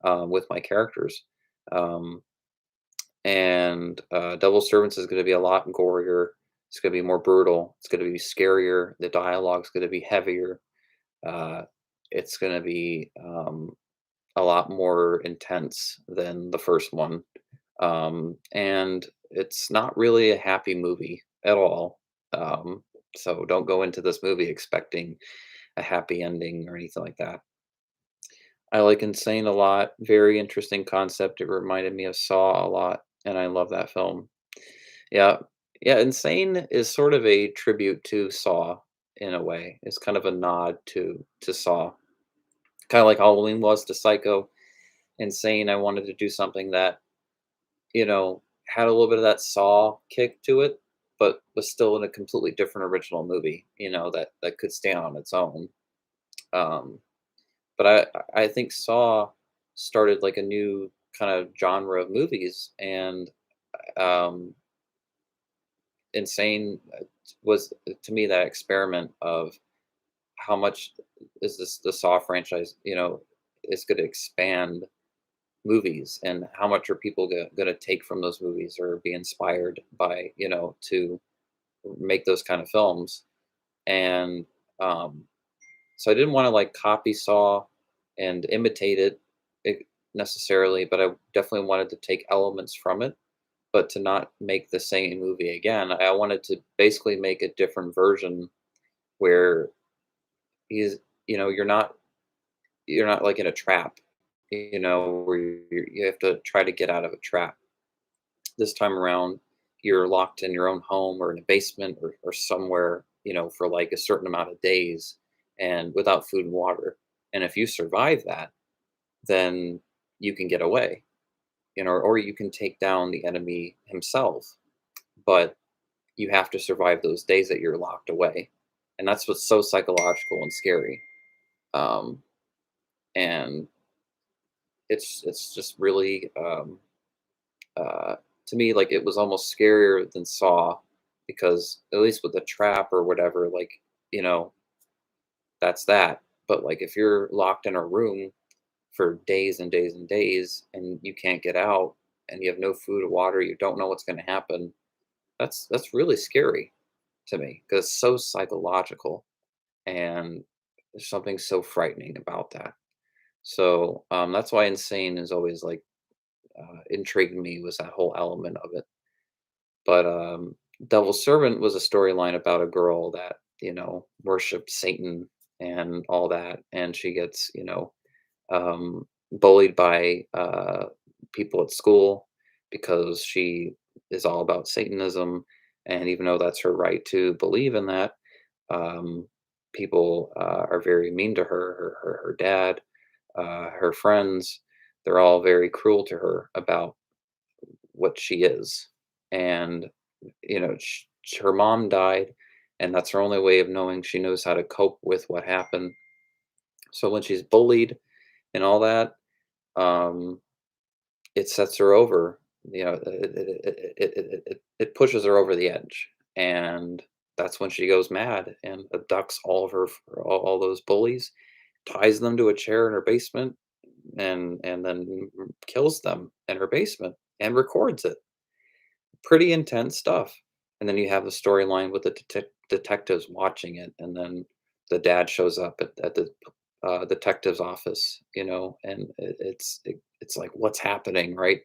with my characters. Um, and Devil Servants is going to be a lot gorier. It's going to be more brutal. It's going to be scarier. The dialogue's going to be heavier. Uh, it's going to be a lot more intense than the first one, and it's not really a happy movie at all. Um, so don't go into this movie expecting a happy ending or anything like that. I like Insane a lot. Very interesting concept. It reminded me of Saw a lot, and I love that film. Yeah, Yeah, Insane is sort of a tribute to Saw in a way. It's kind of a nod to Saw. Kind of like Halloween was to Psycho. Insane, I wanted to do something that, had a little bit of that Saw kick to it, but was still in a completely different original movie, that could stand on its own. Um, but I think Saw started like a new kind of genre of movies, and um, Insane was to me that experiment of how much is this the Saw franchise, is going to expand movies, and how much are people going to take from those movies or be inspired by, to make those kind of films. And um, so I didn't want to like copy Saw and imitate it necessarily, but I definitely wanted to take elements from it, but to not make the same movie again. I wanted to basically make a different version where he's, you're not like in a trap, where you have to try to get out of a trap. This time around, you're locked in your own home or in a basement or somewhere, for like a certain amount of days and without food and water. And if you survive that, then you can get away, or you can take down the enemy himself. But you have to survive those days that you're locked away. And that's what's so psychological and scary. Um, and it's just really uh, to me, like, it was almost scarier than Saw, because at least with the trap or whatever, like, you know, that's that. But like if you're locked in a room for days and days and days and you can't get out and you have no food or water, you don't know what's going to happen. That's really scary to me because it's so psychological, and there's something so frightening about that. So that's why Insane is always like intrigued me, was that whole element of it. But Devil's Servant was a storyline about a girl that, worshipped Satan and all that, and she gets, bullied by people at school because she is all about Satanism, and even though that's her right to believe in that, um, people are very mean to her. Her dad, her friends, they're all very cruel to her about what she is. And her mom died, and that's her only way of knowing she knows how to cope with what happened. So when she's bullied and all that, um, it sets her over. It pushes her over the edge, and that's when she goes mad and abducts all of her all those bullies, ties them to a chair in her basement, and then kills them in her basement and records it. Pretty intense stuff. And then you have the storyline with the detectives watching it, and then the dad shows up at the detective's office, and it's like, what's happening, right?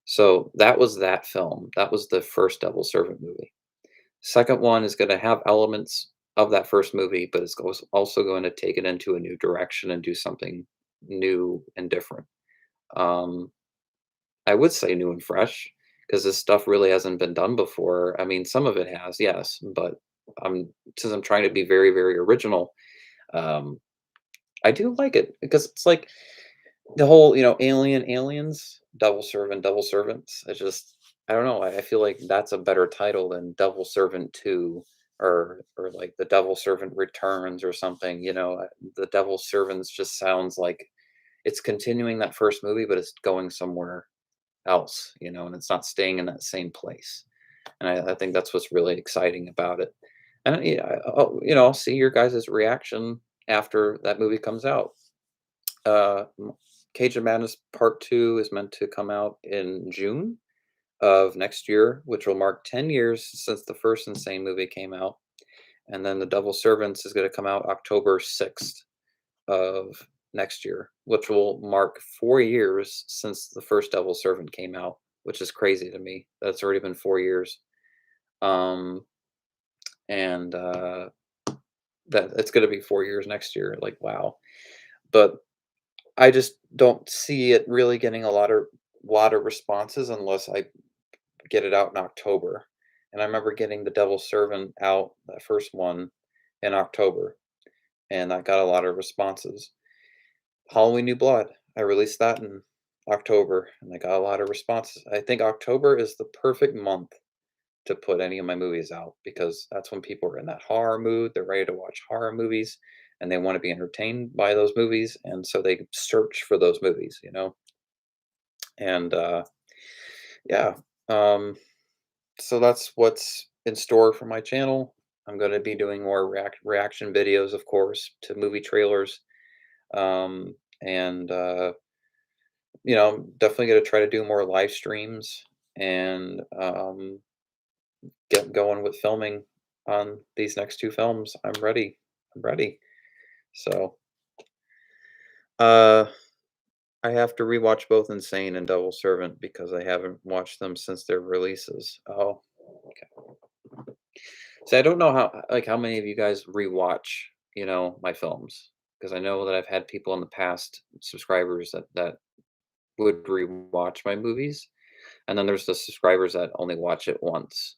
So that was that film. That was the first Devil Servant movie. Second one is going to have elements of that first movie, but it's also going to take it into a new direction and do something new and different. Um, I would say new and fresh, because this stuff really hasn't been done before. I mean, some of it has, yes, but since I'm trying to be very, very original, um, I do like it because it's like the whole, aliens, double servants. I don't know. I feel like that's a better title than Devil Servant 2, or like the Devil Servant Returns or something. The Devil Servants just sounds like it's continuing that first movie, but it's going somewhere else, and it's not staying in that same place. And I think that's what's really exciting about it. And I'll see your guys' reaction after that movie comes out. Cage of Madness Part 2 is meant to come out in June of next year, which will mark 10 years since the first Insane movie came out. And then The Devil Servants is going to come out October 6th of next year, which will mark 4 years since the first Devil Servant came out, which is crazy to me. That's already been 4 years. Um, and that it's going to be 4 years next year. Like, wow. But I just don't see it really getting a lot of responses unless I get it out in October. And I remember getting The Devil's Servant out, the first one, in October, and I got a lot of responses. Halloween New Blood, I released that in October, and I got a lot of responses. I think October is the perfect month to put any of my movies out because that's when people are in that horror mood. They're ready to watch horror movies and they want to be entertained by those movies. And so they search for those movies, you know? And yeah, um, so that's what's in store for my channel. I'm going to be doing more reaction videos, of course, to movie trailers. And, I'm definitely going to try to do more live streams and get going with filming on these next 2 films. I'm ready. I'm ready. So, uh, I have to rewatch both Insane and Devil Servant because I haven't watched them since their releases. Oh, okay. So I don't know how many of you guys rewatch, my films because I know that I've had people in the past, subscribers that would rewatch my movies, and then there's the subscribers that only watch it once.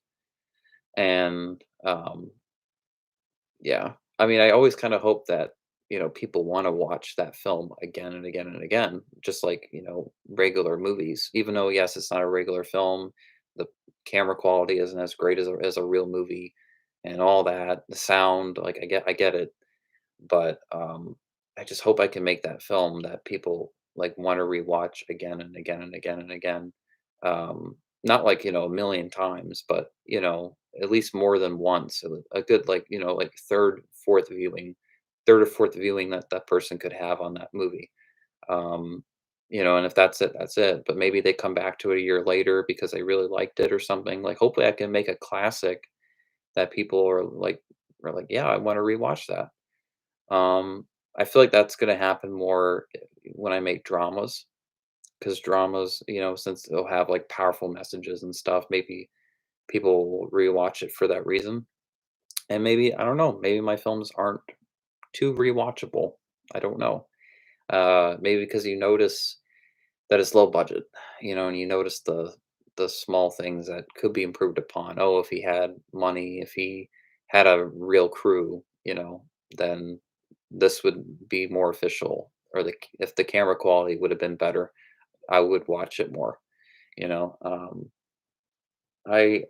And yeah. I mean, I always kind of hope that, people want to watch that film again and again and again, just like, regular movies. Even though, yes, it's not a regular film, the camera quality isn't as great as a real movie and all that. The sound, like I get it. But I just hope I can make that film that people like want to rewatch again and again and again and again. Not like, a million times, but at least more than once. A good like, like third or fourth viewing that that person could have on that movie. Um, and if that's it, that's it. But maybe they come back to it a year later because they really liked it or something. Like hopefully I can make a classic that people are like, yeah, I want to rewatch that. I feel like that's gonna happen more when I make dramas, because dramas, since they'll have, like, powerful messages and stuff, maybe people will rewatch it for that reason, and maybe I don't know, maybe my films aren't too rewatchable, I don't know. Maybe because you notice that it's low budget, and you notice the small things that could be improved upon. Oh, if he had money, if he had a real crew, then this would be more official. Or if the camera quality would have been better, I would watch it more. You know, I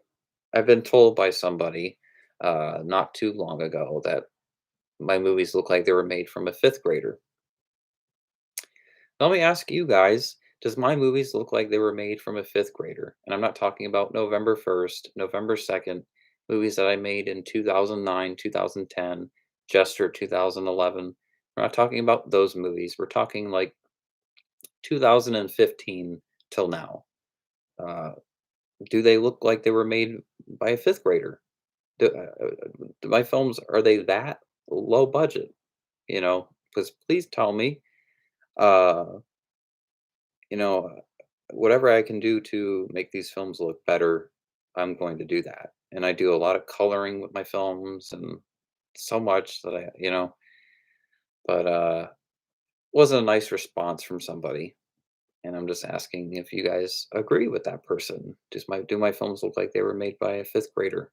I've been told by somebody not too long ago that my movies look like they were made from a fifth grader. Let me ask you guys, does my movies look like they were made from a fifth grader? And I'm not talking about November 1st, November 2nd, movies that I made in 2009, 2010, Jester 2011. We're not talking about those movies. We're talking like 2015 till now. Uh, do they look like they were made by a fifth grader? Do my films, are they that low budget? Because please tell me. Uh, whatever I can do to make these films look better, I'm going to do that. And I do a lot of coloring with my films and so much that but wasn't a nice response from somebody. And I'm just asking if you guys agree with that person. Do my films look like they were made by a fifth grader?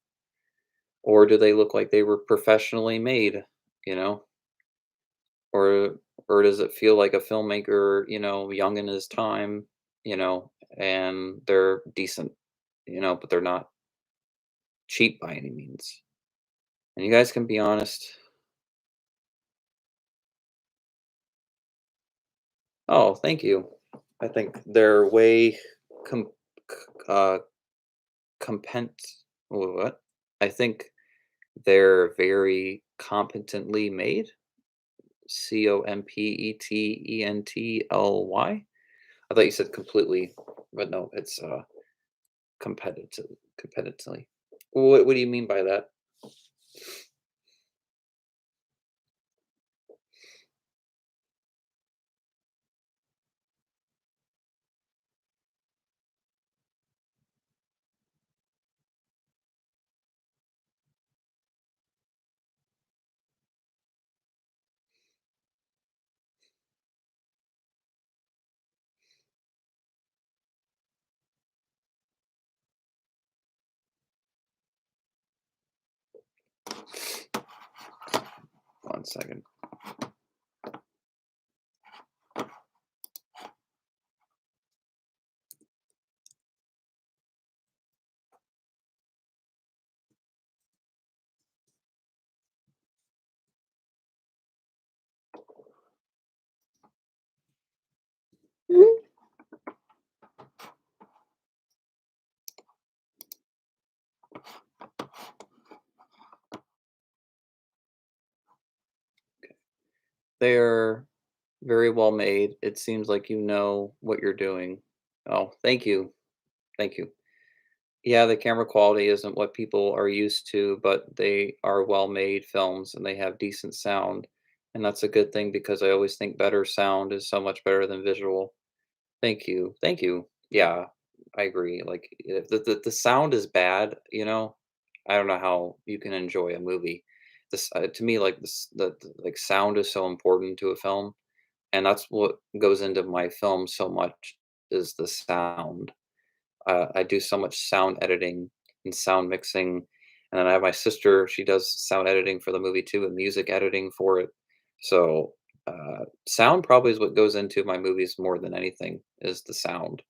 Or do they look like they were professionally made, you know? Or does it feel like a filmmaker, young in his time, and they're decent, but they're not cheap by any means. And you guys can be honest. Oh, thank you. I think they're way com- uh compent what? I think they're very competently made. Competently. I thought you said completely, but no, it's competitively. What do you mean by that? one second. They're very well made. It seems like you know what you're doing. Oh, thank you. Thank you. Yeah, the camera quality isn't what people are used to, but they are well-made films and they have decent sound. And that's a good thing because I always think better sound is so much better than visual. Thank you. Thank you. Yeah, I agree. Like if the sound is bad, I don't know how you can enjoy a movie. This to me like like sound is so important to a film, and that's what goes into my film so much is the sound. I do so much sound editing and sound mixing, and then I have my sister. She does sound editing for the movie too, and music editing for it. So sound probably is what goes into my movies more than anything is the sound.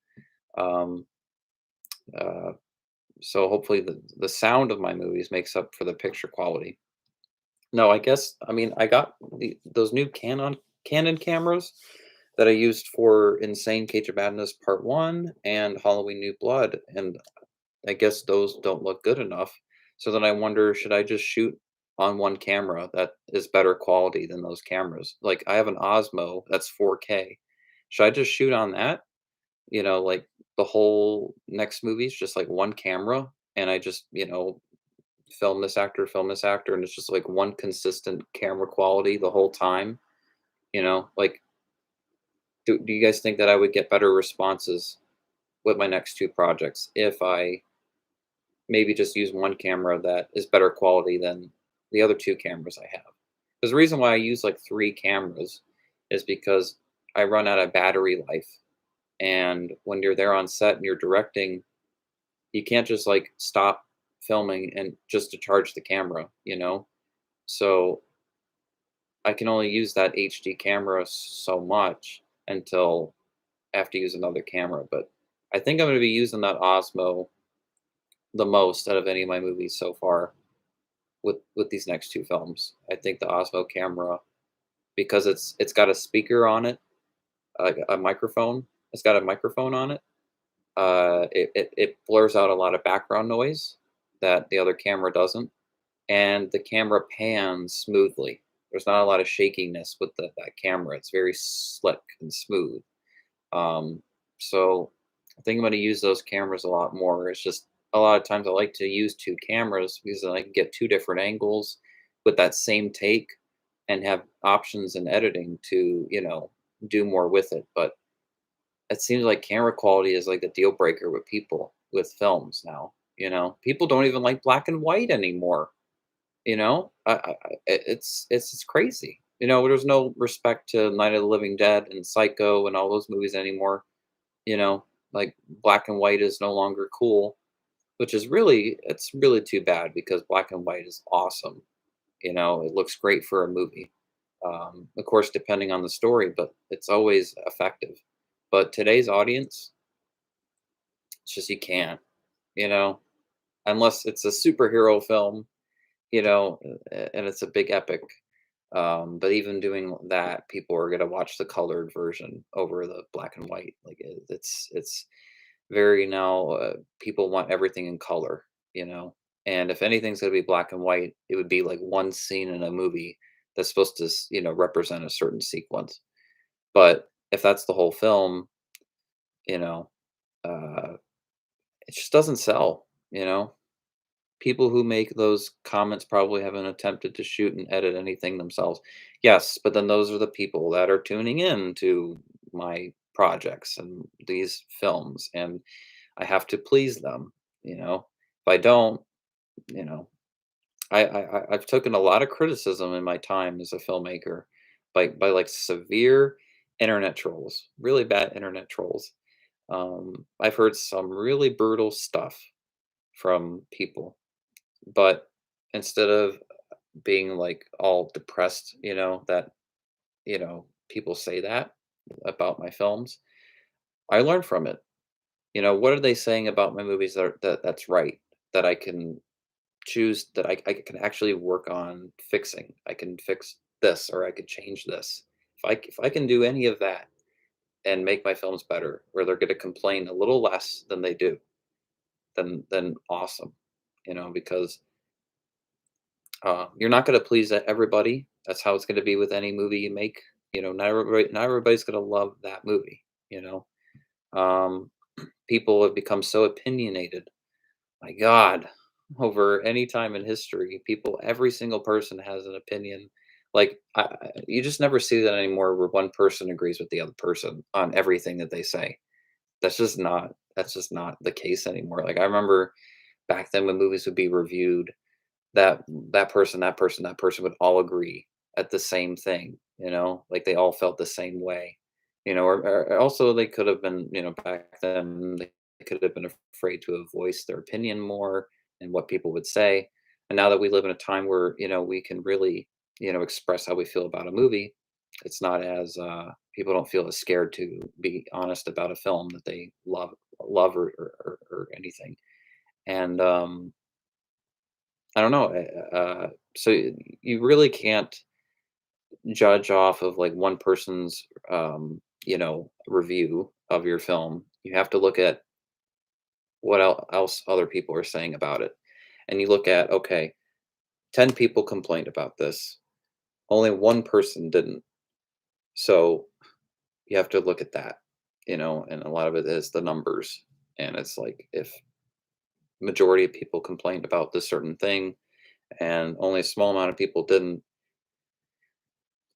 Um, uh, so hopefully the sound of my movies makes up for the picture quality. No, I guess I mean I got those new Canon cameras that I used for Insane Cage of Madness Part 1 and Halloween New Blood, and I guess those don't look good enough. So then I wonder, should I just shoot on one camera that is better quality than those cameras? Like I have an Osmo that's 4K. Should I just shoot on that? Like the whole next movie's just like one camera and I just, film this actor, and it's just like one consistent camera quality the whole time, Like do you guys think that I would get better responses with my next two projects if I maybe just use one camera that is better quality than the other two cameras I have? Because the reason why I use like three cameras is because I run out of battery life. And when you're there on set and you're directing, you can't just like stop filming and just to charge the camera. So I can only use that HD camera so much until I have to use another camera. But I think I'm going to be using that Osmo the most out of any of my movies so far with these next two films. I think the Osmo camera, because it's got a speaker on it, like a microphone. It's got a microphone on it. It blurs out a lot of background noise that the other camera doesn't, and the camera pans smoothly. There's not a lot of shakiness with that camera. It's very slick and smooth. Um, so I think I'm going to use those cameras a lot more. It's just a lot of times I like to use two cameras because then I can get two different angles with that same take and have options in editing to, do more with it. But it seems like camera quality is like a deal breaker with people with films now. People don't even like black and white anymore. It's crazy. There's no respect to Night of the Living Dead and Psycho and all those movies anymore. Like black and white is no longer cool, which is it's really too bad because black and white is awesome. It looks great for a movie. Of course, depending on the story, but it's always effective. But today's audience, it's just you can't, you know, unless it's a superhero film, and it's a big epic. But even doing that, people are gonna watch the colored version over the black and white. Like it's very now. People want everything in color, you know. And if anything's gonna be black and white, it would be like one scene in a movie that's supposed to, represent a certain sequence. But if that's the whole film, you know, uh, it just doesn't sell. People who make those comments probably haven't attempted to shoot and edit anything themselves. Yes, but then those are the people that are tuning in to my projects and these films, and I have to please them. If I don't, you know, I've taken a lot of criticism in my time as a filmmaker by like severe internet trolls, really bad internet trolls. I've heard some really brutal stuff from people, but instead of being like all depressed, that, people say that about my films. I learn from it. What are they saying about my movies that's right, that I can choose, that I can actually work on fixing. I can fix this, or I could change this. If I can do any of that and make my films better, where they're going to complain a little less than they do, then awesome. Because you're not going to please everybody. That's how it's going to be with any movie you make. Not everybody's going to love that movie. You know, um, People have become so opinionated. My God, over any time in history, every single person has an opinion. Like, you just never see that anymore, where one person agrees with the other person on everything that they say. That's just not the case anymore. Like, I remember back then when movies would be reviewed, that that person would all agree at the same thing, like they all felt the same way, or also they could have been, back then they could have been afraid to voice their opinion more and what people would say. And now that we live in a time where, we can really, express how we feel about a movie, it's not as people don't feel as scared to be honest about a film that they love or anything. And I don't know. So you really can't judge off of like one person's, review of your film. You have to look at what else other people are saying about it. And you look at, okay, 10 people complained about this. Only one person didn't. So you have to look at that, and a lot of it is the numbers. And it's like, if majority of people complained about this certain thing and only a small amount of people didn't,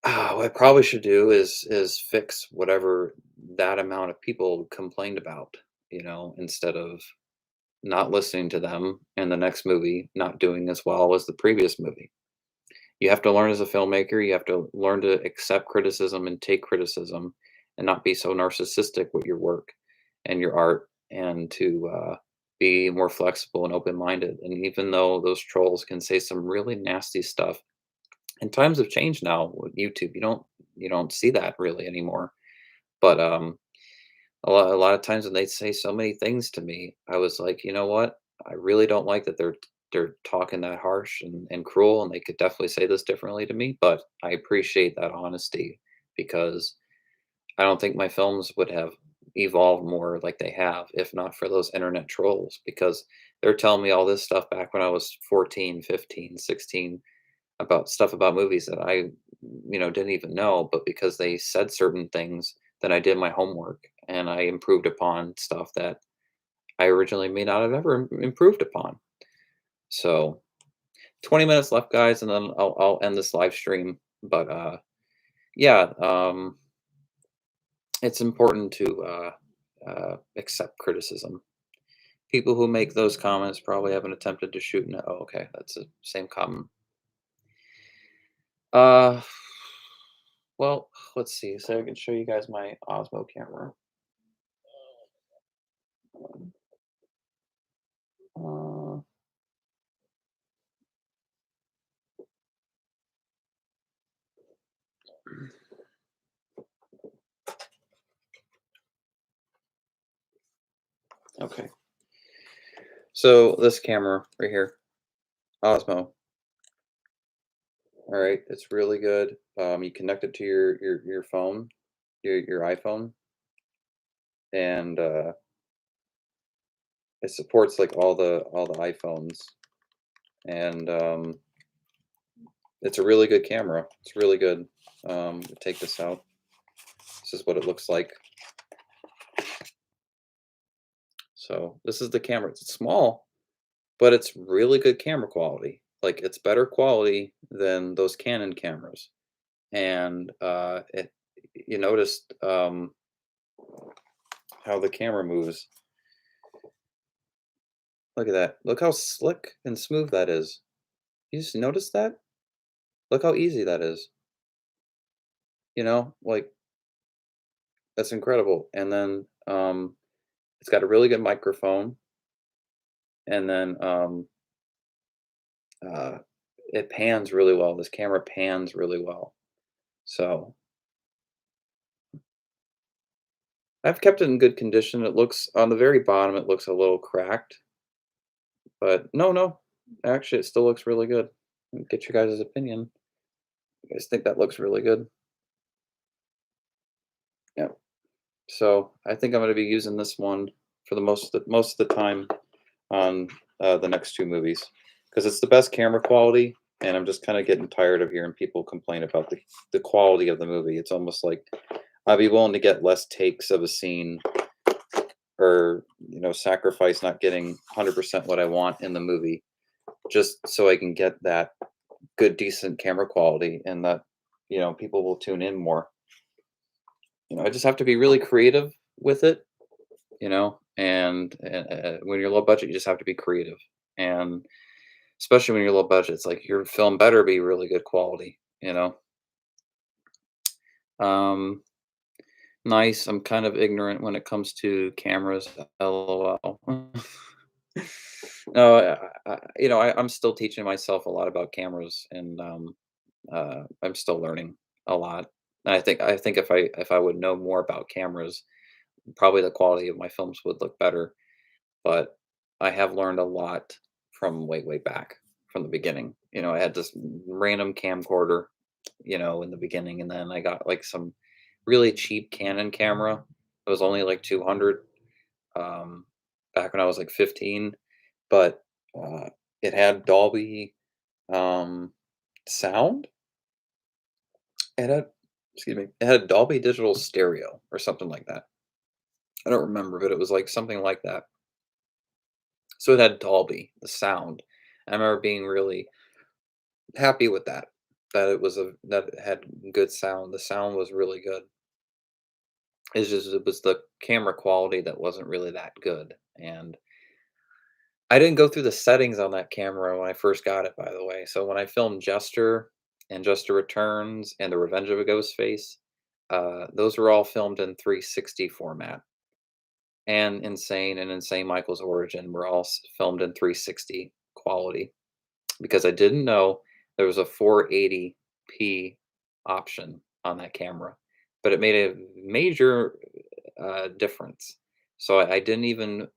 what I probably should do is fix whatever that amount of people complained about, instead of not listening to them and the next movie not doing as well as the previous movie. You have to learn as a filmmaker, you have to learn to accept criticism and take criticism and not be so narcissistic with your work and your art, and to be more flexible and open-minded. And even though those trolls can say some really nasty stuff, and times have changed now with YouTube. You don't see that really anymore. But a lot of times when they say so many things to me, I was like, you know what? I really don't like that they're talking that harsh and cruel, and they could definitely say this differently to me. But I appreciate that honesty, because I don't think my films would have evolved more like they have if not for those internet trolls, because they're telling me all this stuff back when I was 14, 15, 16, about stuff about movies that I, didn't even know, but because they said certain things, then I did my homework and I improved upon stuff that I originally may not have ever improved upon. So 20 minutes left, guys, and then I'll end this live stream. But yeah, it's important to accept criticism. People who make those comments probably haven't attempted to shoot. No, oh, okay, that's the same comment. Uh, well, let's see. So I can show you guys my Osmo camera. Uh, okay. So this camera right here, Osmo. All right, it's really good. You connect it to your phone, your iPhone, and it supports like all the iPhones. And it's a really good camera. It's really good. Take this out. This is what it looks like. So this is the camera. It's small, but it's really good camera quality. Like, it's better quality than those Canon cameras. And you noticed how the camera moves. Look at that. Look how slick and smooth that is. You just notice that? Look how easy that is. Like, that's incredible. And then it's got a really good microphone. And then uh, it pans really well. This camera pans really well. So I've kept it in good condition. It looks on the very bottom, it looks a little cracked, but no, actually, it still looks really good. Get your guys' opinion. You guys think that looks really good? Yeah. So I think I'm going to be using this one for the most of the time on the next two movies because it's the best camera quality, and I'm just kind of getting tired of hearing people complain about the quality of the movie. It's almost like I'd be willing to get less takes of a scene or sacrifice not getting 100% what I want in the movie just so I can get that good decent camera quality and that people will tune in more. I just have to be really creative with it, and when you're low budget, you just have to be creative. And especially when you're low budget, it's like your film better be really good quality. Um, nice. I'm kind of ignorant when it comes to cameras. LOL. No, I'm still teaching myself a lot about cameras, and I'm still learning a lot. And I think if I would know more about cameras, probably the quality of my films would look better. But I have learned a lot from way back from the beginning. I had this random camcorder, in the beginning, and then I got like some really cheap Canon camera. It was only like 200 um, back when I was like 15, but uh, it had Dolby sound. It had, excuse me, it had Dolby digital stereo or something like that. I don't remember, but it was like something like that. So it had Dolby, the sound. I remember being really happy with that. That it had good sound. The sound was really good. It's just it was the camera quality that wasn't really that good. And I didn't go through the settings on that camera when I first got it, by the way. So when I filmed Jester and Jester Returns and The Revenge of a Ghost Face, those were all filmed in 360 format. And Insane Michael's Origin were all filmed in 360 quality because I didn't know there was a 480p option on that camera, but it made a major difference. So I didn't even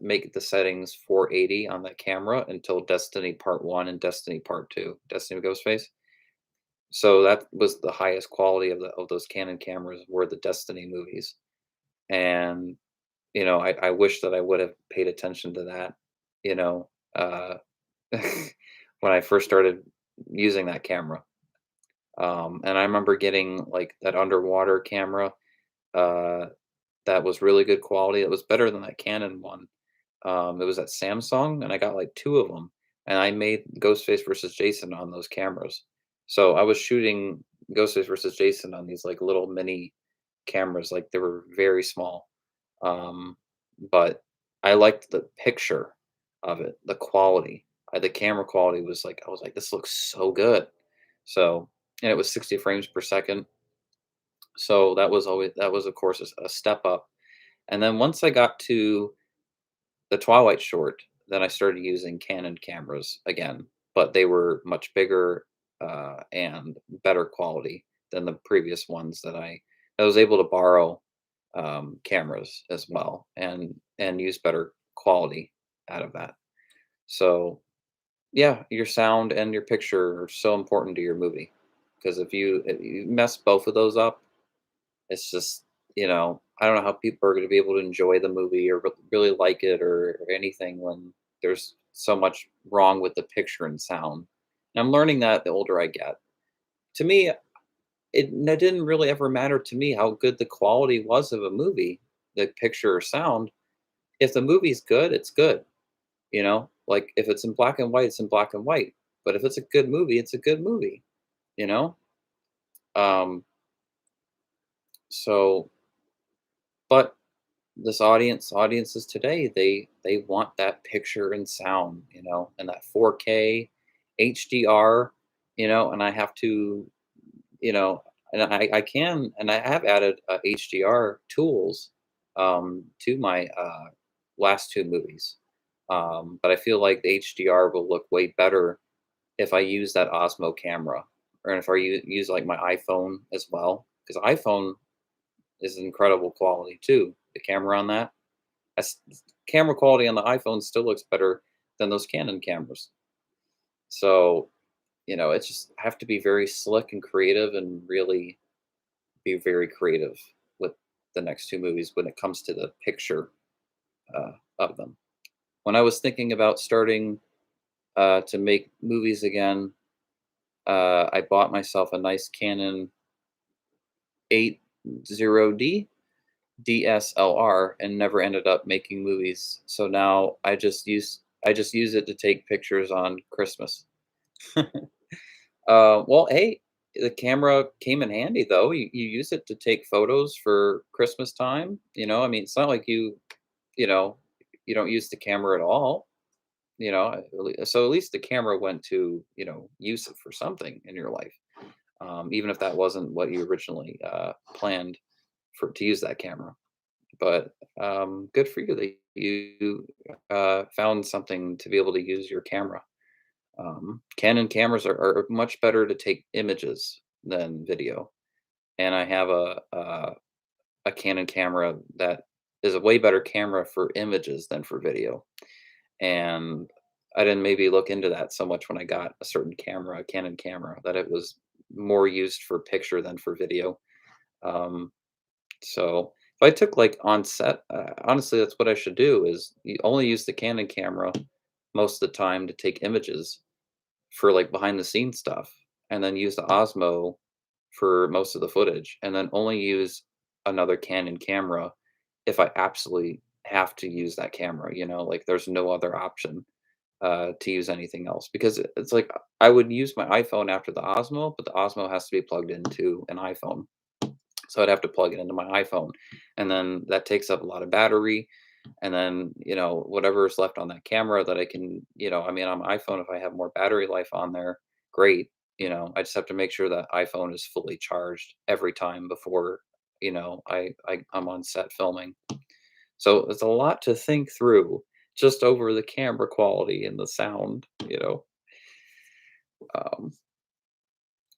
make the settings 480 on that camera until Destiny Part 1 and Destiny Part 2, Destiny of Ghostface. So that was the highest quality of those Canon cameras were the Destiny movies. And I wish that I would have paid attention to that, you know, uh, when I first started using that camera. And I remember getting like that underwater camera uh, that was really good quality. It was better than that Canon one. It was at Samsung, and I got like two of them. And I made Ghostface versus Jason on those cameras. So I was shooting Ghostface versus Jason on these like little mini cameras, like they were very small. Um, but I liked the picture of it, the quality. The camera quality was like I was like, "This looks so good." So, and it was 60 frames per second. So that was of course a step up. And then once I got to the Twilight short, then I started using Canon cameras again, but they were much bigger and better quality than the previous ones I was able to borrow cameras as well and use better quality out of that. So yeah, your sound and your picture are so important to your movie because if you mess both of those up, it's just I don't know how people are going to be able to enjoy the movie or really like it or anything when there's so much wrong with the picture and sound. And I'm learning that the older I get. To me, it didn't really ever matter to me how good the quality was of a movie, the picture or sound. If the movie's good, it's good. Like if it's in black and white, it's in black and white. But if it's a good movie, it's a good movie. You know. Um. So, but this audiences today, they want that picture and sound, and that 4K, HDR, and I have to, you know, and I can, and I have added HDR tools to my last two movies. But I feel like the HDR will look way better if I use that Osmo camera, or if I use like my iPhone as well, because iPhone is incredible quality too. The camera on that, that's, camera quality on the iPhone still looks better than those Canon cameras. So it's just have to be very slick and creative, and really be very creative with the next two movies when it comes to the picture of them. When I was thinking about starting to make movies again, I bought myself a nice Canon 80D DSLR and never ended up making movies. So now I just use it to take pictures on Christmas. Well, hey, the camera came in handy though. You use it to take photos for Christmas time. I mean, it's not like you know, you don't use the camera at all. So at least the camera went to use it for something in your life, even if that wasn't what you originally planned for to use that camera. But good for you that you found something to be able to use your camera. Canon cameras are much better to take images than video, and I have a Canon camera that is a way better camera for images than for video. And I didn't maybe look into that so much when I got a certain camera, a Canon camera, that it was more used for picture than for video. Um, so if I took like on set, honestly, that's what I should do. Is you only use the Canon camera most of the time to take images for like behind the scenes stuff, and then use the Osmo for most of the footage, and then only use another Canon camera if I absolutely have to use that camera. Like there's no other option to use anything else, because it's like I would use my iPhone after the Osmo, but the Osmo has to be plugged into an iPhone. So I'd have to plug it into my iPhone, and then that takes up a lot of battery. And then, whatever's left on that camera that I can, I mean, on my iPhone, if I have more battery life on there, great. I just have to make sure that iPhone is fully charged every time before, I'm on set filming. So it's a lot to think through just over the camera quality and the sound. Um,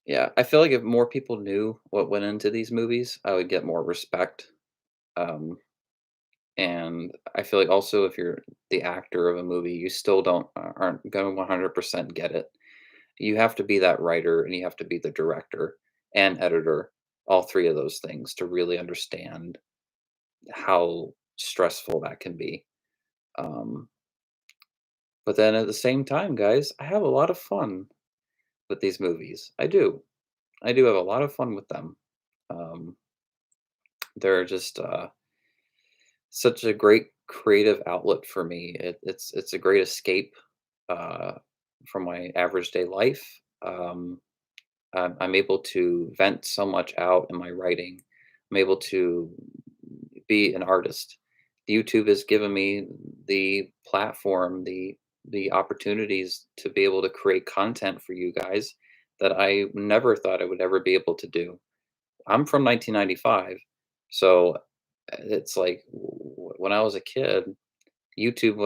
yeah, I feel like if more people knew what went into these movies, I would get more respect. Um, And I feel like also if you're the actor of a movie, you still aren't gonna 100% get it. You have to be that writer, and you have to be the director and editor, all 3 of those things, to really understand how stressful that can be. Um, but then at the same time, guys, I have a lot of fun with these movies. I do. I do have a lot of fun with them. Um, they're just, such a great creative outlet for me. It's a great escape uh, from my average day life. I'm able to vent so much out in my writing. I'm able to be an artist. YouTube has given me the platform, the opportunities to be able to create content for you guys that I never thought I would ever be able to do. I'm from 1995, so it's like when I was a kid, YouTube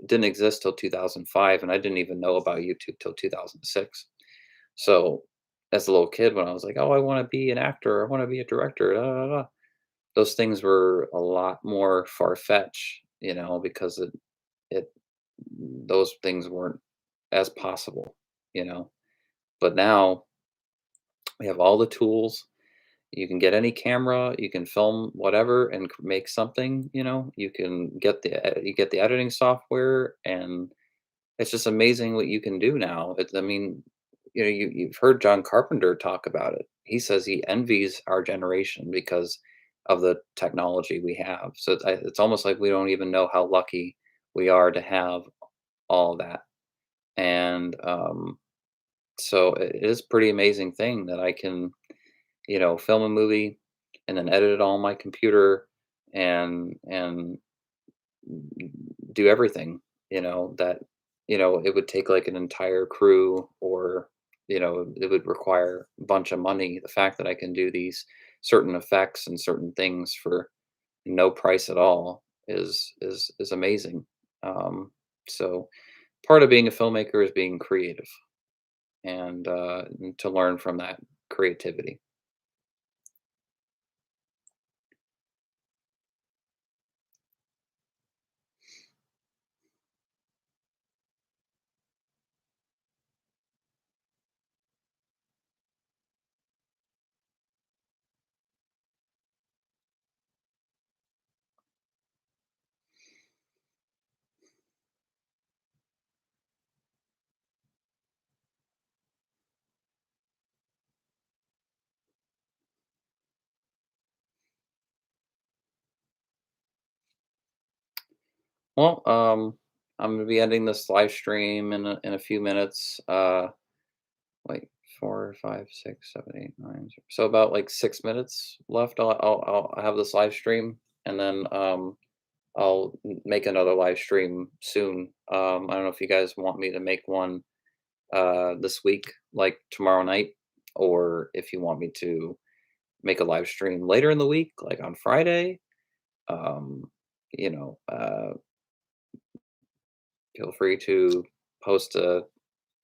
didn't exist till 2005, and I didn't even know about YouTube till 2006. So, as a little kid, when I was like, "Oh, I want to be an actor. I want to be a director," da, da, da, those things were a lot more far fetched, because it those things weren't as possible, you know. But now we have all the tools. You can get any camera, you can film whatever and make something. You can get the editing software, and it's just amazing what you can do now. I mean, you've heard John Carpenter talk about it. He says he envies our generation because of the technology we have. So it's almost like we don't even know how lucky we are to have all that. And so it is a pretty amazing thing that I can film a movie and then edit it all on my computer, and do everything, that, it would take like an entire crew, or, it would require a bunch of money. The fact that I can do these certain effects and certain things for no price at all is amazing. So part of being a filmmaker is being creative. and to learn from that creativity. Well, I'm gonna be ending this live stream in a few minutes. Like 4, 5, 6, 7, 8, 9. So about like 6 minutes left. I'll have this live stream, and then I'll make another live stream soon. I don't know if you guys want me to make one this week, like tomorrow night, or if you want me to make a live stream later in the week, like on Friday. Um, you know, feel free to post a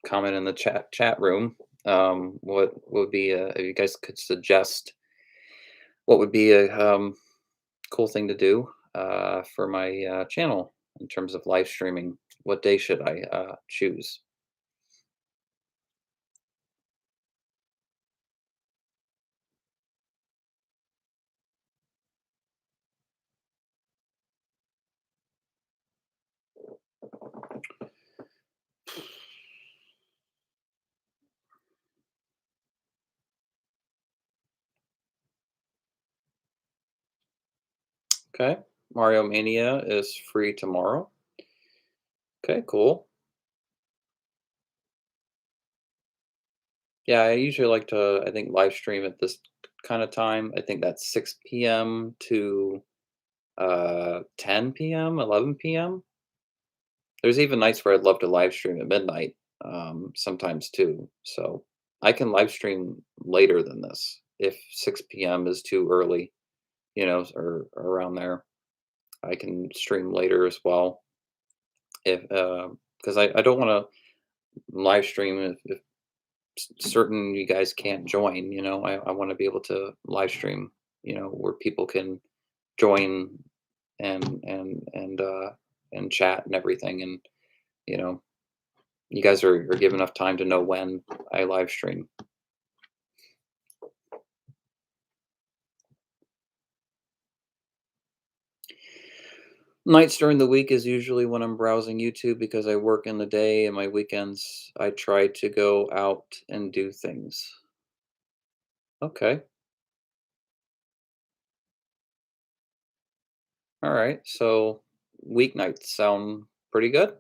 comment in the chat room. What would be if you guys could suggest what would be a cool thing to do for my channel in terms of live streaming? What day should I choose? Okay, Mario Mania is free tomorrow. Okay, cool. Yeah, I usually like to, I think, live stream at this kind of time. I think that's 6 p.m. to 10 p.m., 11 p.m. There's even nights where I'd love to live stream at midnight, sometimes too. So I can live stream later than this if 6 p.m. is too early, or around there. I can stream later as well if because I don't want to live stream if certain you guys can't join. I want to be able to live stream, where people can join and chat and everything, and you know you guys are give enough time to know when I live stream. Nights during the week is usually when I'm browsing YouTube because I work in the day, and my weekends I try to go out and do things. Okay. All right. So weeknights sound pretty good,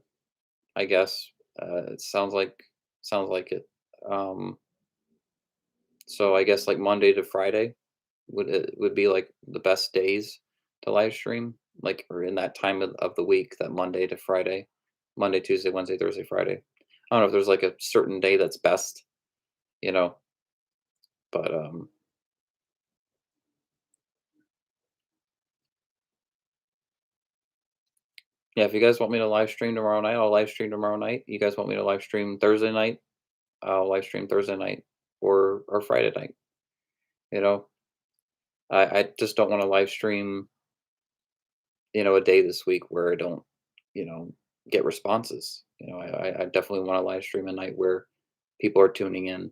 I guess. It sounds like it. Um, so I guess like Monday to Friday would be like the best days to live stream, like or in that time of the week, that Monday to Friday, Monday, Tuesday, Wednesday, Thursday, Friday. I don't know if there's like a certain day that's best, you know, but yeah, if you guys want me to live stream tomorrow night, I'll live stream tomorrow night. You guys want me to live stream Thursday night, I'll live stream Thursday night or Friday night. You know, I just don't want to live stream, a day this week where I don't, you know, get responses. I definitely want to live stream a night where people are tuning in.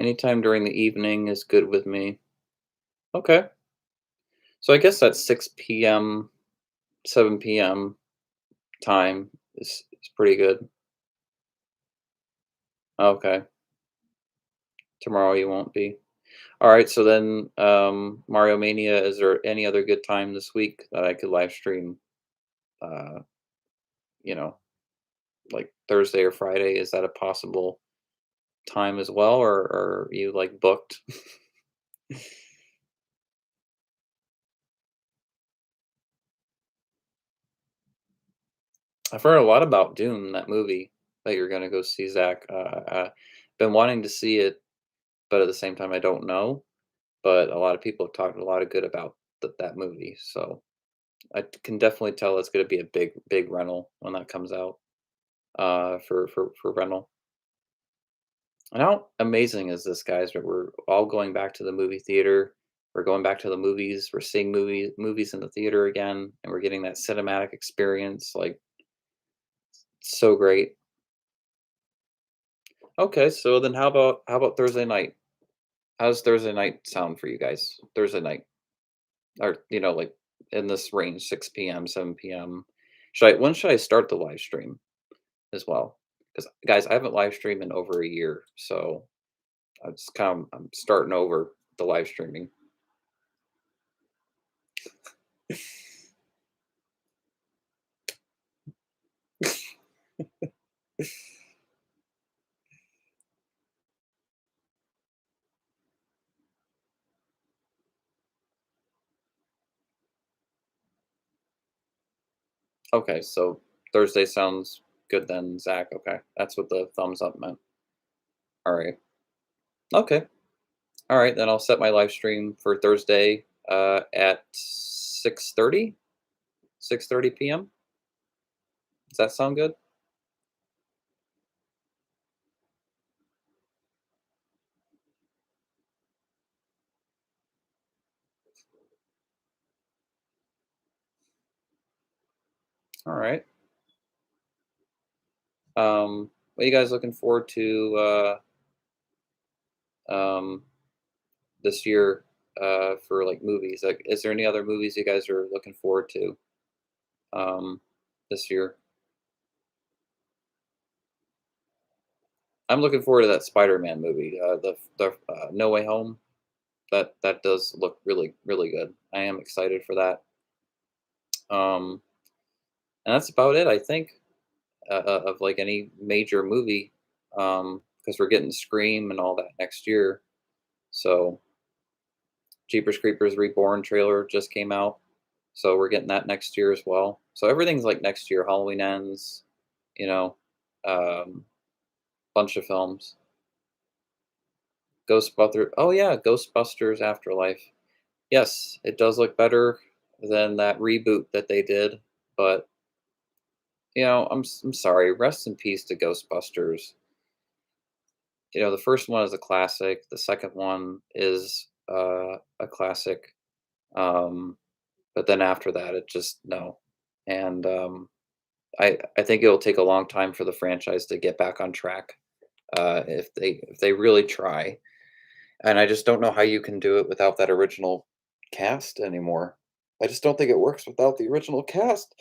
Anytime during the evening is good with me. Okay. So I guess that's 6 p.m., 7 p.m. time is pretty good. Okay. Tomorrow you won't be. All right. So then, Mario Mania, is there any other good time this week that I could live stream? Uh, you know, like Thursday or Friday? Is that a possible time as well, or are you like booked? I've heard a lot about Dune, that movie that you're gonna go see, Zach. Been wanting to see it, but at the same time, I don't know. But a lot of people have talked a lot of good about that movie, so I can definitely tell it's gonna be a big rental when that comes out, for rental. And how amazing is this, guys, that we're all going back to the movie theater. We're going back to the movies. We're seeing movies in the theater again, and we're getting that cinematic experience. Like, so great. Okay, so then how about Thursday night? How does Thursday night sound for you guys? Thursday night, or like in this range, 6 p.m., 7 p.m. When should I start the live stream as well? Because guys, I haven't live streamed in over a year, so I'm starting over the live streaming. Okay, so Thursday sounds good then, Zach. Okay, that's what the thumbs up meant. All right. Okay. All right, then I'll set my live stream for Thursday at 6:30 p.m. Does that sound good? All right. What are you guys looking forward to this year for like movies? Like, is there any other movies you guys are looking forward to um, this year? I'm looking forward to that Spider-Man movie, the No Way Home. That does look really good. I am excited for that. Um, and that's about it, I think, of like any major movie, because we're getting Scream and all that next year. So Jeepers Creepers Reborn trailer just came out, so we're getting that next year as well. So everything's like next year. Halloween ends, you know, um, bunch of films. Ghostbusters. Oh yeah, Ghostbusters Afterlife. Yes, it does look better than that reboot that they did, but I'm sorry. Rest in peace to Ghostbusters. The first one is a classic. The second one is a classic. Um, but then after that, it just no. And I think it'll take a long time for the franchise to get back on track if they really try. And I just don't know how you can do it without that original cast anymore. I just don't think it works without the original cast.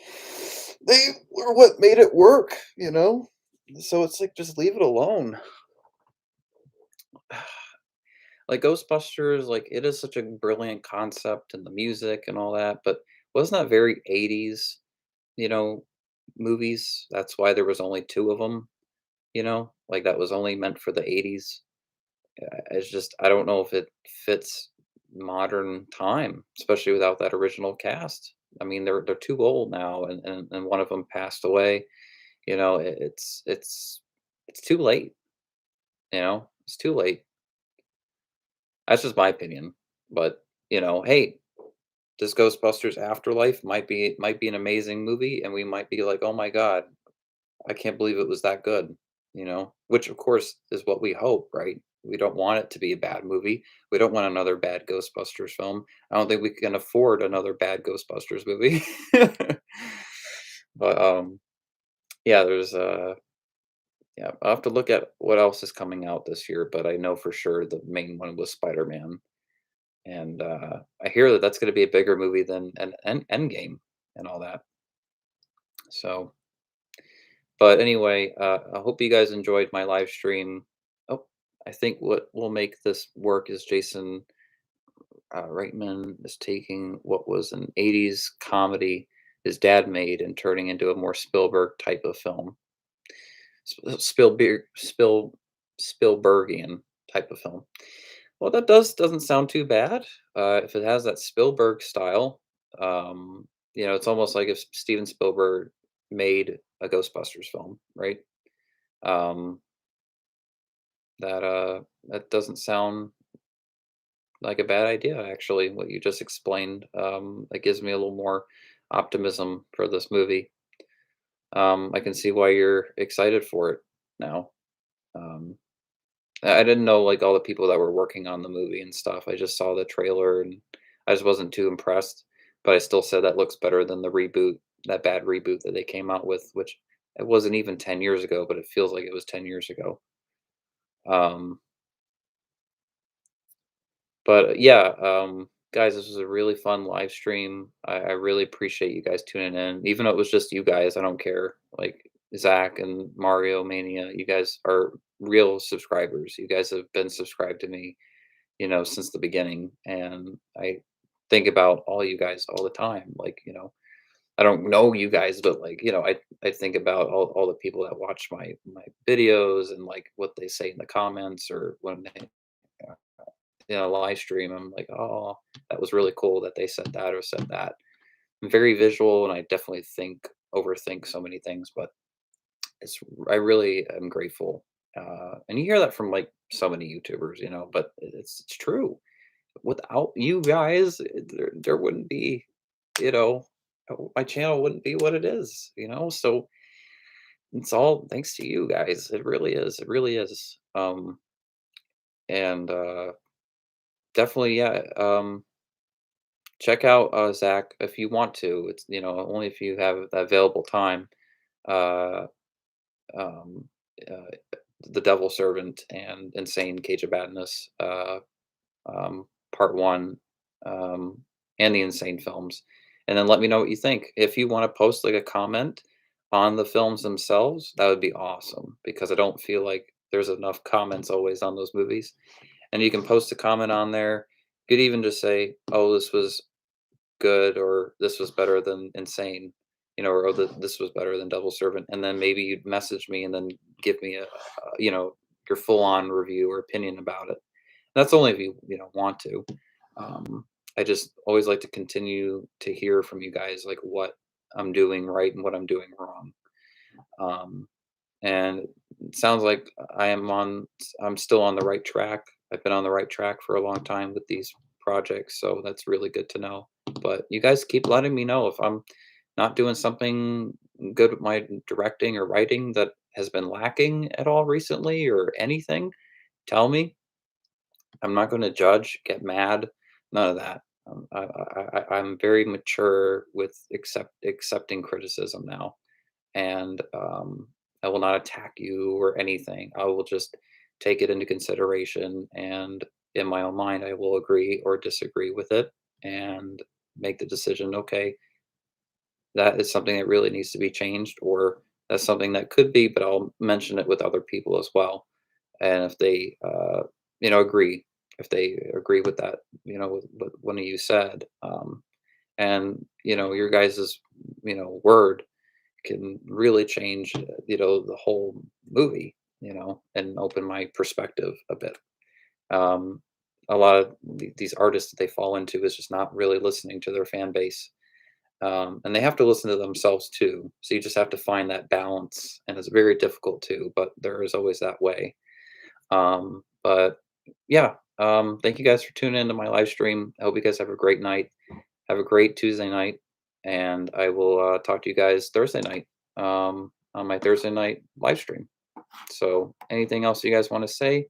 They were what made it work, you know? So it's like just leave it alone. Like Ghostbusters, like it is such a brilliant concept and the music and all that, but wasn't that very 80s, you know, movies? That's why there was only two of them, like that was only meant for the 80s. It's just I don't know if it fits modern time, especially without that original cast. I mean, they're too old now, and one of them passed away. It's too late. It's too late. That's just my opinion. But hey, this Ghostbusters Afterlife might be an amazing movie, and we might be like, oh my god, I can't believe it was that good, which of course is what we hope, right? We don't want it to be a bad movie. We don't want another bad Ghostbusters film. I don't think we can afford another bad Ghostbusters movie. But yeah, yeah, I'll have to look at what else is coming out this year, but I know for sure the main one was Spider-Man. And I hear that that's going to be a bigger movie than an Endgame and all that. So but anyway, I hope you guys enjoyed my live stream. Oh, I think what will make this work is Jason Reitman is taking what was an 80s comedy his dad made and turning into a more Spielberg type of film. Spielbergian type of film. Well, that doesn't sound too bad. If it has that Spielberg style, it's almost like if Steven Spielberg made a Ghostbusters film, right? Um, that doesn't sound like a bad idea, actually. What you just explained, that gives me a little more optimism for this movie. I can see why you're excited for it now. Um, I didn't know like all the people that were working on the movie and stuff. I just saw the trailer and I just wasn't too impressed. But I still said that looks better than the reboot, that bad reboot that they came out with, which it wasn't even 10 years ago, but it feels like it was 10 years ago. Um, but yeah, guys, this was a really fun live stream. I really appreciate you guys tuning in. Even though it was just you guys, I don't care. Like Zach and Mario Mania, you guys are real subscribers. You guys have been subscribed to me, since the beginning. And I think about all you guys all the time. Like, I don't know you guys, but like, I think about all the people that watch my videos and like what they say in the comments or when they uh, live stream. I'm like, oh, that was really cool that they said that or said that. I'm very visual and I definitely overthink so many things, but it's I really am grateful. And you hear that from like so many YouTubers, but it's true. Without you guys, there wouldn't be, you know, my channel wouldn't be what it is. So it's all thanks to you guys. It really is. It really is. And definitely, yeah. Check out Zach if you want to. It's only if you have the available time. Uh, um, uh, the Devil Servant and Insane Cage of Madness. Part one, um, and the Insane films, and then let me know what you think. If you want to post like a comment on the films themselves, that would be awesome because I don't feel like there's enough comments always on those movies. And you can post a comment on there. You could even just say, "Oh, this was good," or "This was better than Insane," or "Oh, this was better than Devil Servant," and then maybe you'd message me and then give me your full on review or opinion about it. That's only if you want to. Um, I just always like to continue to hear from you guys, like what I'm doing right and what I'm doing wrong. Um, and it sounds like I'm still on the right track. I've been on the right track for a long time with these projects, so that's really good to know. But you guys keep letting me know if I'm not doing something good with my directing or writing that has been lacking at all recently or anything. Tell me. I'm not gonna judge, get mad, none of that. I'm very mature with accepting criticism now, and, I will not attack you or anything. I will just take it into consideration, and in my own mind, I will agree or disagree with it and make the decision, "Okay, that is something that really needs to be changed," or "That's something that could be," but I'll mention it with other people as well. And if they, agree, if they agree with that, with what one of you said, and your guys's, word can really change, the whole movie, and open my perspective a bit. Um, a lot of these artists that they fall into is just not really listening to their fan base, and they have to listen to themselves too. So you just have to find that balance, and it's very difficult too. But there is always that way. But yeah, thank you guys for tuning into my live stream. I hope you guys have a great night. Have a great Tuesday night, and I will talk to you guys Thursday night on my Thursday night live stream. So, anything else you guys want to say?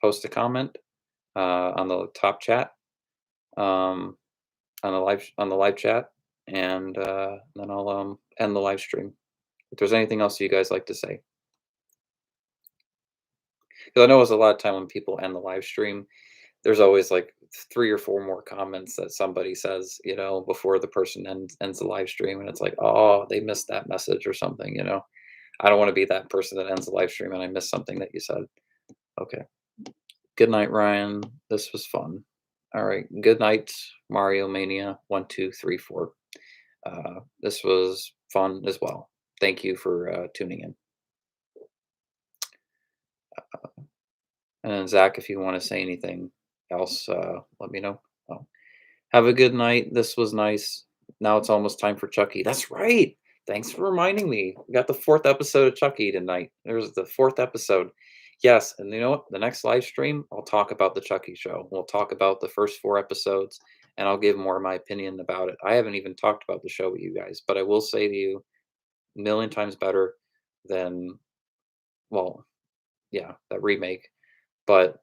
Post a comment on the top chat, um, on the live chat, and then I'll end the live stream. If there's anything else you guys like to say, because I know it's a lot of time when people end the live stream. There's always like 3 or 4 more comments that somebody says, before the person ends the live stream, and it's like, "Oh, they missed that message," or something. I don't wanna be that person that ends the live stream and I missed something that you said. Okay. Good night, Ryan. This was fun. Alright. Good night, Mario Mania 1, 2, 3, 4. This was fun as well. Thank you for, tuning in. And then Zach, if you wanna say anything else, let me know. Oh. Have a good night. This was nice. Now it's almost time for Chucky. That's right. Thanks for reminding me. We got the 4th episode of Chucky tonight. There's the 4th episode. Yes, and you know what? The next live stream, I'll talk about the Chucky show. We'll talk about the first 4 episodes, and I'll give more of my opinion about it. I haven't even talked about the show with you guys, but I will say to you, a million times better than, well, yeah, that remake. But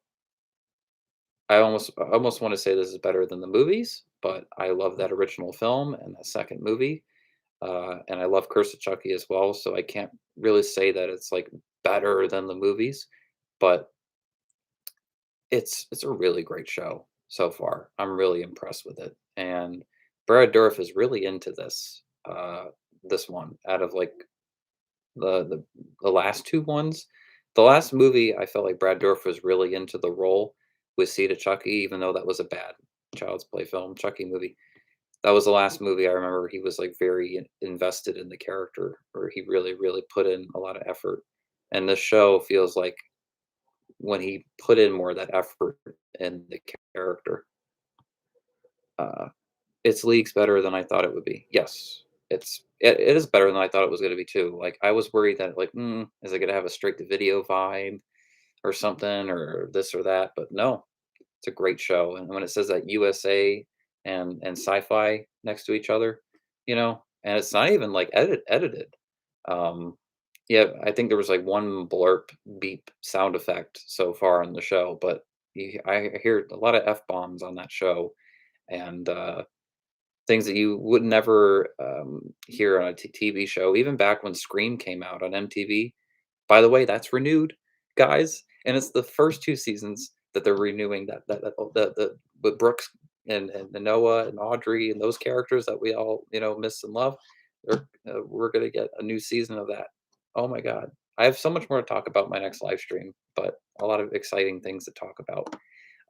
I almost want to say this is better than the movies, but I love that original film and that second movie. And I love Curse of Chucky as well, so I can't really say that it's like better than the movies, but it's a really great show so far. I'm really impressed with it, and Brad Dourif is really into this one out of like the last two ones. The last movie, I felt like Brad Dourif was really into the role with Seed of Chucky, even though that was a bad Child's Play film, Chucky movie. That was the last movie I remember he was, like, very invested in the character, or he really, really put in a lot of effort, and this show feels like when he put in more of that effort in the character, uh, it's leagues better than I thought it would be. Yes, it is better than I thought it was gonna be too. Like, I was worried that, like, is it gonna have a straight to video vibe or something or this or that?" But no, it's a great show, and when it says that USA and Sci-Fi next to each other, and it's not even, like, edited. Um, yeah, I think there was, like, one blurp beep sound effect so far in the show, but I hear a lot of F-bombs on that show, and, things that you would never, hear on a TV show, even back when Scream came out on MTV. By the way, that's renewed, guys, and it's the first 2 seasons that they're renewing that oh, the with Brooks and Noah and Audrey and those characters that we all, miss and love. We're gonna get a new season of that. Oh my god. I have so much more to talk about my next live stream, but a lot of exciting things to talk about.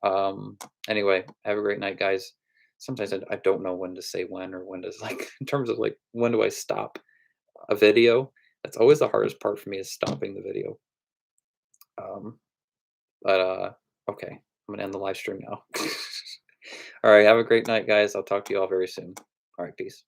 Um, anyway, have a great night, guys. Sometimes I don't know when to say when or when to, like, in terms of, like, when do I stop a video? That's always the hardest part for me is stopping the video. Um, but okay, I'm gonna end the live stream now. All right, have a great night, guys. I'll talk to you all very soon. All right, peace.